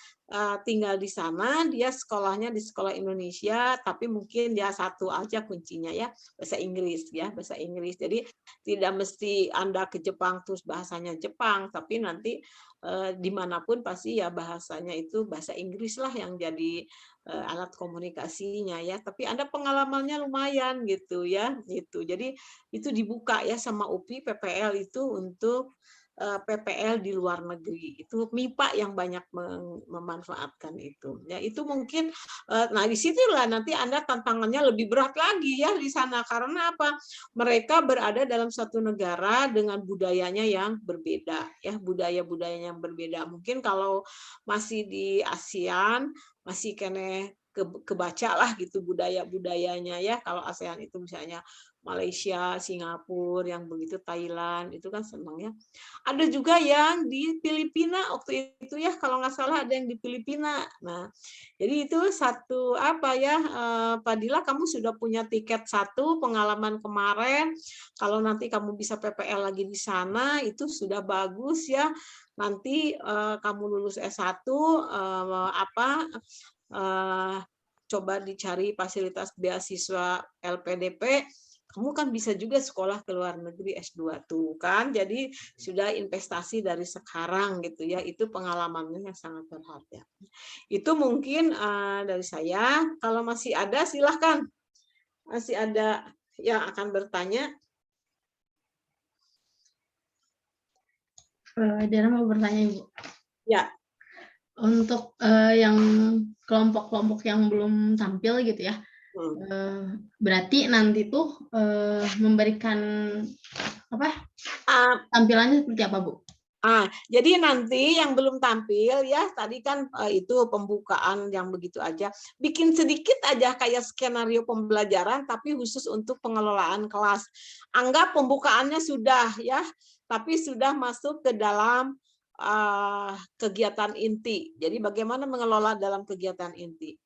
tinggal di sana, dia sekolahnya di sekolah Indonesia, tapi mungkin dia satu aja kuncinya ya, bahasa Inggris ya, bahasa Inggris. Jadi tidak mesti Anda ke Jepang terus bahasanya Jepang, tapi nanti dimanapun pasti ya bahasanya itu bahasa Inggris lah yang jadi alat komunikasinya ya. Tapi Anda pengalamannya lumayan gitu ya, gitu. Jadi itu dibuka ya sama UPI PPL itu untuk PPL di luar negeri. Itu MIPA yang banyak memanfaatkan itu. Ya itu mungkin nah disitulah nanti Anda tantangannya lebih berat lagi ya di sana karena apa? Mereka berada dalam satu negara dengan budayanya yang berbeda ya, budaya-budayanya yang berbeda. Mungkin kalau masih di ASEAN masih kene kebaca lah gitu budaya-budayanya ya. Kalau ASEAN itu misalnya Malaysia, Singapura, yang begitu Thailand, itu kan senang ya. Ada juga yang di Filipina waktu itu ya, kalau nggak salah ada yang di Filipina. Nah, jadi itu satu apa ya, Fadila kamu sudah punya tiket satu pengalaman kemarin. Kalau nanti kamu bisa PPL lagi di sana, itu sudah bagus ya. Nanti kamu lulus S1 coba dicari fasilitas beasiswa LPDP. Kamu kan bisa juga sekolah ke luar negeri S2 tuh kan. Jadi sudah investasi dari sekarang gitu ya. Itu pengalamannya yang sangat berharga. Itu mungkin dari saya. Kalau masih ada silahkan. Masih ada yang akan bertanya. Dara mau bertanya Ibu. Ya. Untuk yang kelompok-kelompok yang belum tampil gitu ya. Berarti nanti tuh memberikan apa tampilannya seperti apa Bu? Jadi nanti yang belum tampil ya tadi kan itu pembukaan yang begitu aja, bikin sedikit aja kayak skenario pembelajaran tapi khusus untuk pengelolaan kelas. Anggap pembukaannya sudah ya, tapi sudah masuk ke dalam kegiatan inti. Jadi bagaimana mengelola dalam kegiatan inti.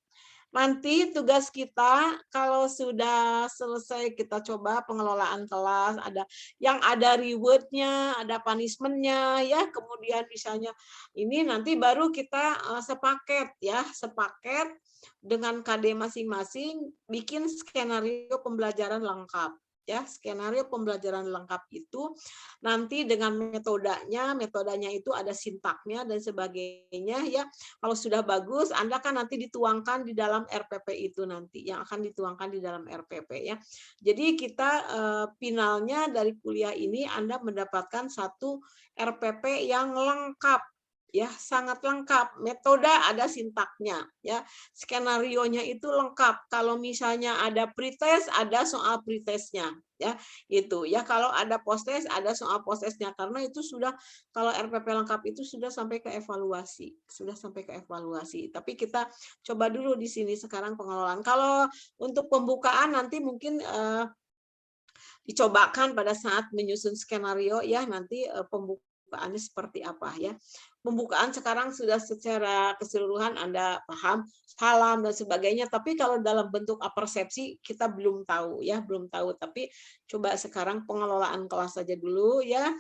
Nanti tugas kita kalau sudah selesai kita coba pengelolaan kelas, ada reward-nya, ada punishment-nya ya, kemudian misalnya ini nanti baru kita sepaket ya, sepaket dengan KD masing-masing bikin skenario pembelajaran lengkap. Ya, skenario pembelajaran lengkap itu nanti dengan metodenya itu ada sintaknya dan sebagainya ya. Kalau sudah bagus, Anda kan nanti dituangkan di dalam RPP itu nanti yang akan dituangkan di dalam RPP ya. Jadi kita finalnya dari kuliah ini Anda mendapatkan satu RPP yang lengkap. Ya, sangat lengkap. Metode ada sintaknya, ya. Skenarionya itu lengkap. Kalau misalnya ada pretest, ada soal pretestnya, ya. Itu ya. Kalau ada posttest, ada soal posttestnya. Karena itu sudah kalau RPP lengkap itu sudah sampai ke evaluasi, Tapi kita coba dulu di sini sekarang pengelolaan. Kalau untuk pembukaan nanti mungkin dicobakan pada saat menyusun skenario ya nanti pembukaannya seperti apa ya. Pembukaan sekarang sudah secara keseluruhan Anda paham, salam dan sebagainya, tapi kalau dalam bentuk persepsi kita belum tahu ya, tapi coba sekarang pengelolaan kelas saja dulu ya.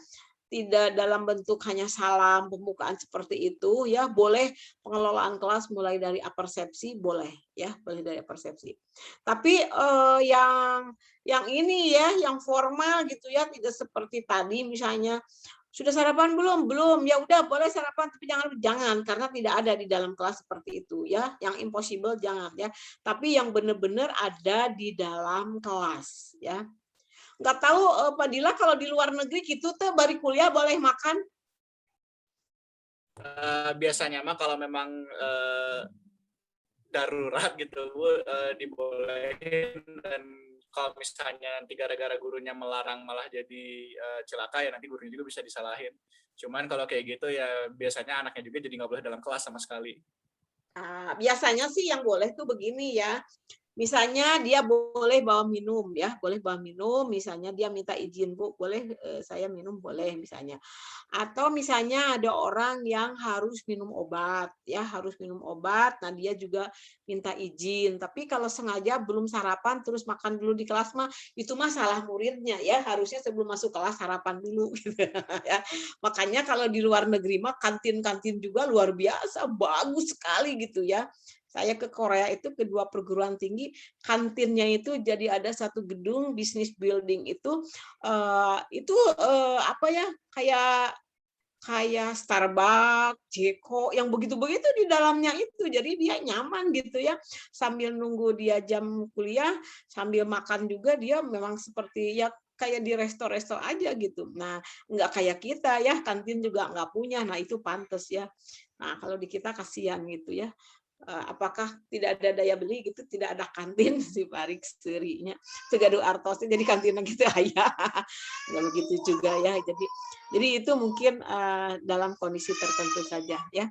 Tidak dalam bentuk hanya salam pembukaan seperti itu ya, boleh pengelolaan kelas mulai dari persepsi boleh ya, boleh dari persepsi. Tapi yang ini ya, yang formal gitu ya, tidak seperti tadi misalnya sudah sarapan belum? Belum. Ya udah boleh sarapan tapi jangan karena tidak ada di dalam kelas seperti itu ya. Yang impossible jangan ya. Tapi yang benar-benar ada di dalam kelas ya. Nggak tahu Pak Dila kalau di luar negeri gitu tuh bari kuliah boleh makan? Biasanya mah kalau memang darurat gitu Bu, dibolehin, dan kalau misalnya nanti gara-gara gurunya melarang malah jadi celaka ya nanti gurunya juga bisa disalahin. Cuman kalau kayak gitu ya biasanya anaknya juga jadi nggak boleh dalam kelas sama sekali. Biasanya sih yang boleh tuh begini ya. Misalnya dia boleh bawa minum ya, boleh bawa minum, misalnya dia minta izin, Bu, boleh saya minum, boleh misalnya. Atau misalnya ada orang yang harus minum obat ya, harus minum obat, nah dia juga minta izin. Tapi kalau sengaja belum sarapan terus makan dulu di kelas mah itu mah salah muridnya ya, harusnya sebelum masuk kelas sarapan dulu gitu ya. Makanya kalau di luar negeri mah kantin-kantin juga luar biasa, bagus sekali gitu ya. Saya ke Korea itu kedua perguruan tinggi, kantinnya itu jadi ada satu gedung bisnis building itu apa ya, kayak Starbucks, Jeko yang begitu-begitu di dalamnya itu. Jadi dia nyaman gitu ya. Sambil nunggu dia jam kuliah, sambil makan juga dia memang seperti ya kayak di resto-resto aja gitu. Nah, nggak kayak kita ya, kantin juga nggak punya. Nah, itu pantas ya. Nah, kalau di kita kasihan gitu ya. Apakah tidak ada daya beli gitu, tidak ada kantin si Parik serinya Tegadu Artosnya jadi kantinnya gitu ayah nggak begitu juga ya, jadi itu mungkin dalam kondisi tertentu saja ya.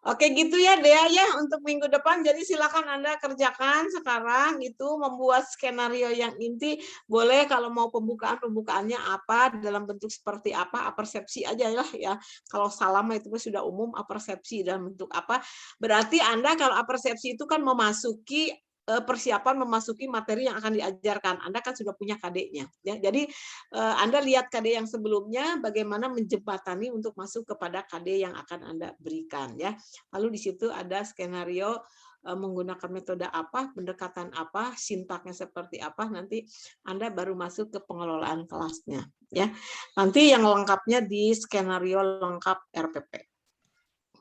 Oke gitu ya Dea ya untuk minggu depan, jadi silakan Anda kerjakan sekarang itu membuat skenario yang inti. Boleh kalau mau pembukaannya apa, dalam bentuk seperti apa, persepsi aja lah ya. Kalau salam itu sudah umum, persepsi dalam bentuk apa. Berarti Anda kalau persepsi itu kan memasuki persiapan memasuki materi yang akan diajarkan. Anda kan sudah punya KD-nya ya. Jadi Anda lihat KD yang sebelumnya bagaimana menjembatani untuk masuk kepada KD yang akan Anda berikan ya. Lalu di situ ada skenario menggunakan metode apa, pendekatan apa, sintaknya seperti apa, nanti Anda baru masuk ke pengelolaan kelasnya ya. Nanti yang lengkapnya di skenario lengkap RPP.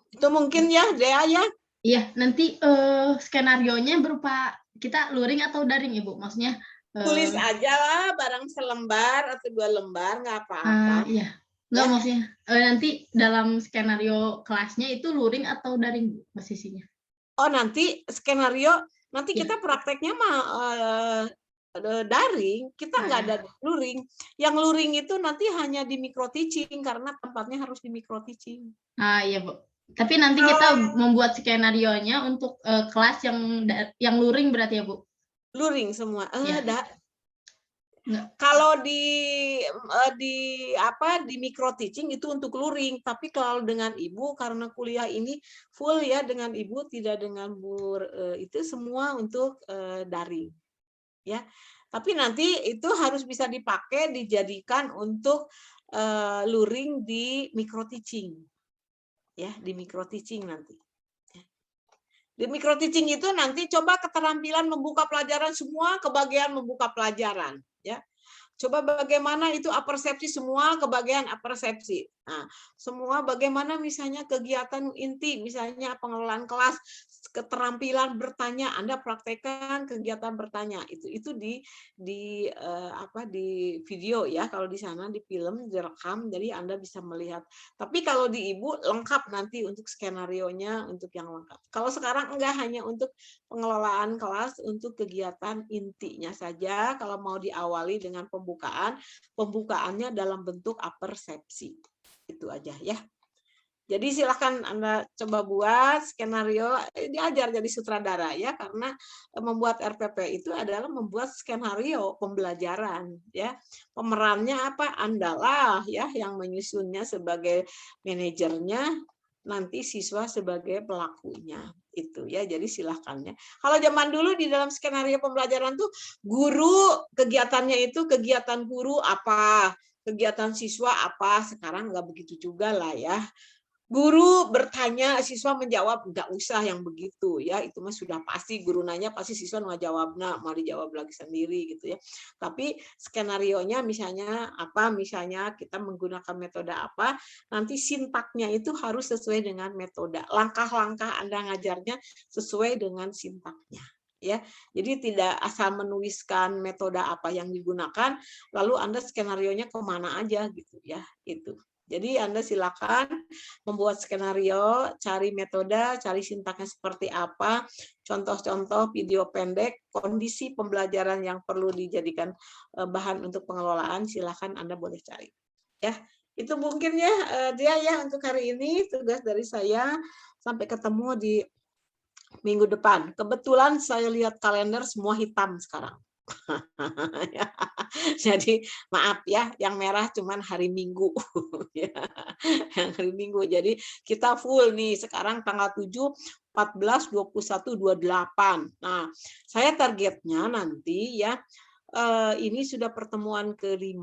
Itu mungkin ya Dea ya. Iya, nanti skenarionya berupa kita luring atau daring, Ibu? Maksudnya tulis aja lah, barang selembar atau 2 lembar nggak apa-apa. Iya, nggak maksudnya nanti dalam skenario kelasnya itu luring atau daring, Bu, posisinya? Oh, nanti skenario, nanti kita prakteknya mah daring, kita nggak ada luring. Yang luring itu nanti hanya di micro teaching karena tempatnya harus di micro teaching. Iya, Bu. Tapi nanti kita membuat skenario-nya untuk kelas yang luring berarti ya, Bu? Luring semua. Kalau di micro teaching itu untuk luring, tapi kalau dengan Ibu karena kuliah ini full ya dengan Ibu, tidak dengan itu semua untuk daring. Ya. Tapi nanti itu harus bisa dipakai dijadikan untuk luring di micro teaching. Ya, di micro teaching nanti. Di micro teaching itu nanti coba keterampilan membuka pelajaran, semua kebagian membuka pelajaran ya. Coba bagaimana itu apersepsi, semua kebagian apersepsi. Nah, semua bagaimana misalnya kegiatan inti, misalnya pengelolaan kelas, keterampilan bertanya, Anda praktekkan kegiatan bertanya. Itu di video ya, kalau di sana di film direkam, jadi Anda bisa melihat. Tapi kalau di Ibu lengkap nanti untuk skenarionya, untuk yang lengkap. Kalau sekarang enggak, hanya untuk pengelolaan kelas, untuk kegiatan intinya saja. Kalau mau diawali dengan pembukaannya dalam bentuk apersepsi. Itu aja ya. Jadi silakan Anda coba buat skenario, diajar jadi sutradara ya, karena membuat RPP itu adalah membuat skenario pembelajaran ya. Pemerannya apa? Anda lah ya yang menyusunnya sebagai manajernya, nanti siswa sebagai pelakunya itu ya. Jadi silakannya. Kalau zaman dulu di dalam skenario pembelajaran tuh guru kegiatannya itu kegiatan guru apa, kegiatan siswa apa. Sekarang nggak begitu juga lah ya. Guru bertanya, siswa menjawab, nggak usah yang begitu ya, itu mah sudah pasti guru nanya pasti siswa nggak jawab, nah mau dijawab lagi sendiri gitu ya. Tapi skenarionya misalnya apa, misalnya kita menggunakan metode apa, nanti sintaknya itu harus sesuai dengan metode, langkah-langkah Anda ngajarnya sesuai dengan sintaknya. Ya, jadi tidak asal menuliskan metode apa yang digunakan, lalu Anda skenarionya kemana aja gitu ya, itu. Jadi Anda silakan membuat skenario, cari metode, cari sintaknya seperti apa, contoh-contoh video pendek, kondisi pembelajaran yang perlu dijadikan bahan untuk pengelolaan, silakan Anda boleh cari. Ya, itu mungkin ya dia ya untuk hari ini tugas dari saya. Sampai ketemu di minggu depan. Kebetulan saya lihat kalender semua hitam sekarang. Jadi maaf ya, yang merah cuman hari Minggu. Yang hari Minggu. Jadi kita full nih sekarang tanggal 7, 14, 21, 28. Nah, saya targetnya nanti ya, ini sudah pertemuan ke-5,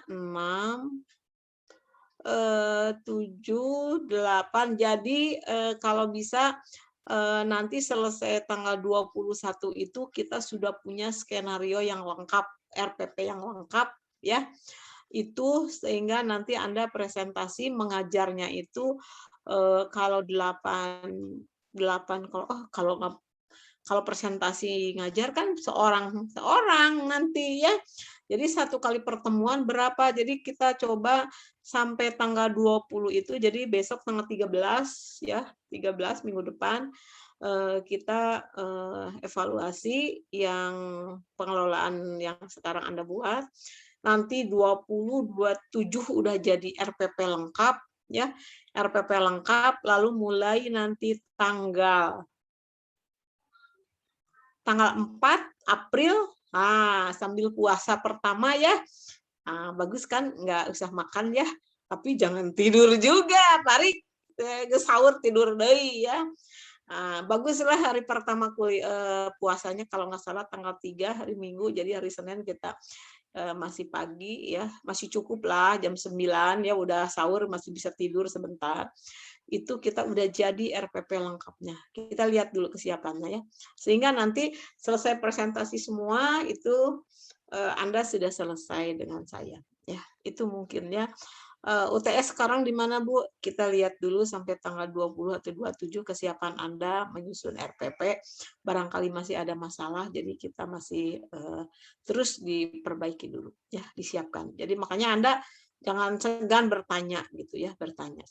6, 7, 8. Jadi kalau bisa nanti selesai tanggal 21 itu kita sudah punya skenario yang lengkap, RPP yang lengkap ya. Itu sehingga nanti Anda presentasi mengajarnya itu kalau 8 kalau presentasi ngajar kan seorang nanti ya. Jadi 1 kali pertemuan berapa? Jadi kita coba sampai tanggal 20 itu, jadi besok tanggal 13 ya, 13 minggu depan kita evaluasi yang pengelolaan yang sekarang Anda buat. Nanti 20, 27 udah jadi RPP lengkap ya. RPP lengkap, lalu mulai nanti tanggal 4 April, sambil puasa pertama ya. Bagus kan, nggak usah makan ya, tapi jangan tidur juga, tarik sahur tidur deui ya. Baguslah hari pertama puasanya kalau nggak salah tanggal 3 hari Minggu, jadi hari Senin kita masih pagi ya, masih cukup lah jam 9 ya, udah sahur masih bisa tidur sebentar. Itu kita udah jadi RPP lengkapnya. Kita lihat dulu kesiapannya ya. Sehingga nanti selesai presentasi semua itu Anda sudah selesai dengan saya. Ya, itu mungkin ya. UTS sekarang di mana Bu? Kita lihat dulu sampai tanggal 20 atau 27 kesiapan Anda menyusun RPP. Barangkali masih ada masalah, jadi kita masih terus diperbaiki dulu ya, disiapkan. Jadi makanya Anda jangan segan bertanya gitu ya, bertanya.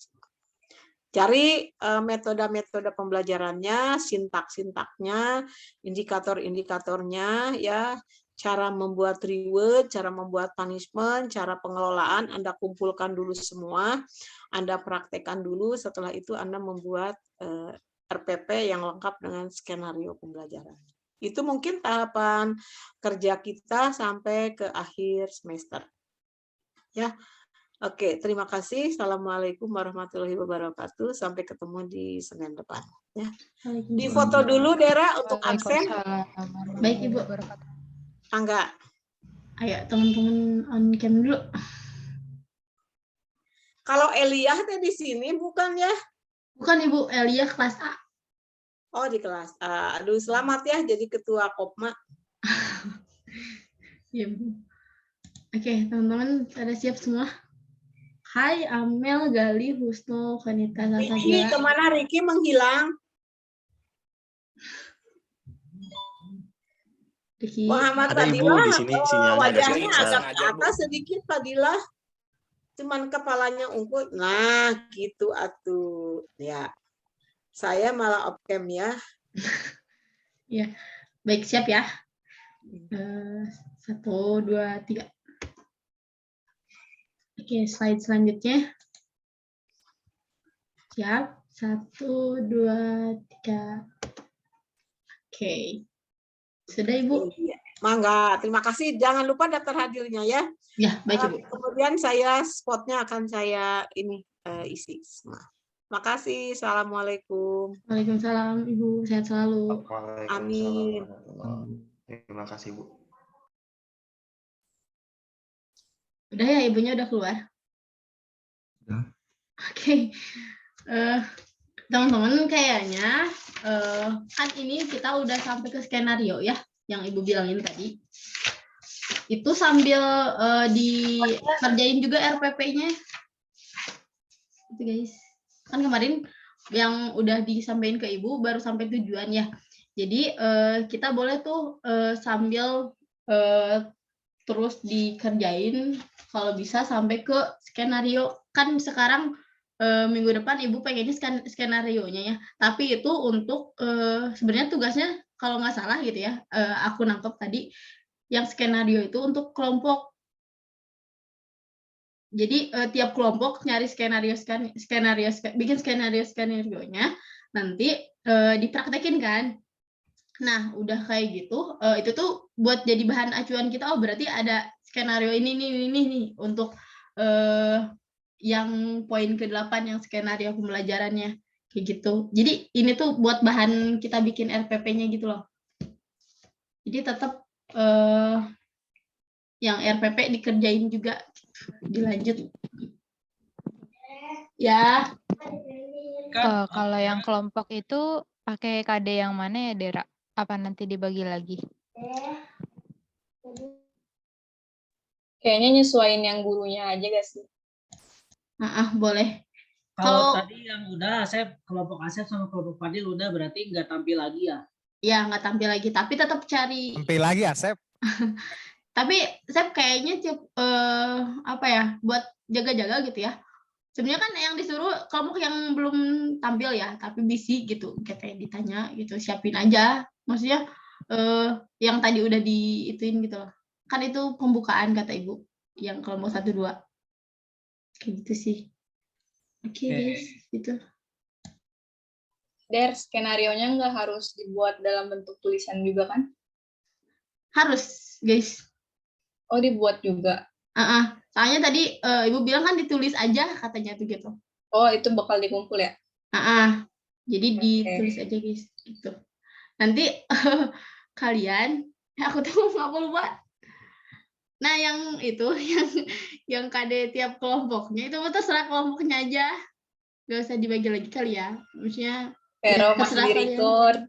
Cari metode-metode pembelajarannya, sintak-sintaknya, indikator-indikatornya, ya, cara membuat reward, cara membuat punishment, cara pengelolaan, Anda kumpulkan dulu semua, Anda praktekkan dulu, setelah itu Anda membuat RPP yang lengkap dengan skenario pembelajaran. Itu mungkin tahapan kerja kita sampai ke akhir semester. Ya. Oke, terima kasih. Assalamualaikum warahmatullahi wabarakatuh. Sampai ketemu di Senin depan. Ya. Di foto dulu, Dera, untuk absen. Baik, Ibu. Angga. Ayo, teman-teman on cam dulu. Kalau Eliah di sini bukan ya? Bukan, Ibu. Eliah kelas A. Oh, di kelas A. Aduh, selamat ya jadi ketua Kopma. Iya, Bu. Oke, teman-teman, pada siap semua? Hai, Amel, Gali, Husno, Vanita, Sasabila. Riki, kemana Riki menghilang? Riki. Muhammad Ada Ibu Fadilah, di sini, sinyalnya agak wajahnya susah. agak ke atas sedikit Fadilah. Cuman kepalanya unggul. Nah, gitu atuh. Ya. Saya malah off cam ya. Ya, baik, siap ya. 1, 2, 3. Oke, slide selanjutnya. Siap. 1, 2, 3. Oke. Sudah, Ibu? Mangga, terima kasih. Jangan lupa daftar hadirnya ya. Ya, baik, Ibu. Kemudian saya spotnya akan saya isi semua. Makasih. Assalamualaikum. Waalaikumsalam, Ibu. Sehat selalu. Amin. Terima kasih, Bu. Udah ya, Ibunya udah keluar? Udah. Oke. Teman-teman, kayaknya kan ini kita udah sampai ke skenario ya, yang Ibu bilangin tadi. Itu sambil dikerjain juga RPP-nya. Itu guys. Kan kemarin yang udah disampaikan ke Ibu baru sampai tujuan ya. Jadi kita boleh tuh sambil terus dikerjain kalau bisa sampai ke skenario. Kan sekarang minggu depan Ibu pengennya skenario-nya ya. Tapi itu untuk sebenarnya tugasnya kalau nggak salah gitu ya, aku nangkep tadi yang skenario itu untuk kelompok. Jadi tiap kelompok nyari bikin skenario-nya. nanti dipraktekin kan. Nah, udah kayak gitu, itu tuh buat jadi bahan acuan kita. Oh, berarti ada skenario ini nih untuk yang poin ke-8 yang skenario pembelajarannya kayak gitu. Jadi ini tuh buat bahan kita bikin RPP-nya gitu loh. Jadi tetap yang RPP dikerjain juga, dilanjut. Ya. Kalau yang kelompok itu pakai KD yang mana ya, Dera? Apa nanti dibagi lagi? Kayaknya nyesuaiin yang gurunya aja gak sih? Boleh. Kalau tadi yang udah Asep, kelompok Asep sama kelompok Fadil udah berarti nggak tampil lagi ya? Ya, nggak tampil lagi, tapi tetap cari. Tampil lagi Asep. Tapi Asep kayaknya apa ya, buat jaga-jaga gitu ya. Sebenarnya kan yang disuruh kelompok yang belum tampil ya, tapi busy gitu, kayak ditanya gitu, siapin aja. Maksudnya yang tadi udah diituin gitu loh. Kan itu pembukaan kata Ibu, yang kelompok 1-2. Kayak gitu sih. Oke, guys, gitu. Skenario-nya nggak harus dibuat dalam bentuk tulisan juga kan? Harus, guys. Oh, dibuat juga. Soalnya tadi Ibu bilang kan ditulis aja katanya tuh gitu. Oh, itu bakal dikumpul ya? Jadi ditulis aja guys gitu. Nanti kalian, aku tuh nggak lupa. Nah yang itu yang KD tiap kelompoknya itu terserah kelompoknya aja. Gak usah dibagi lagi kali ya. Maksudnya Pero masih terserah di record.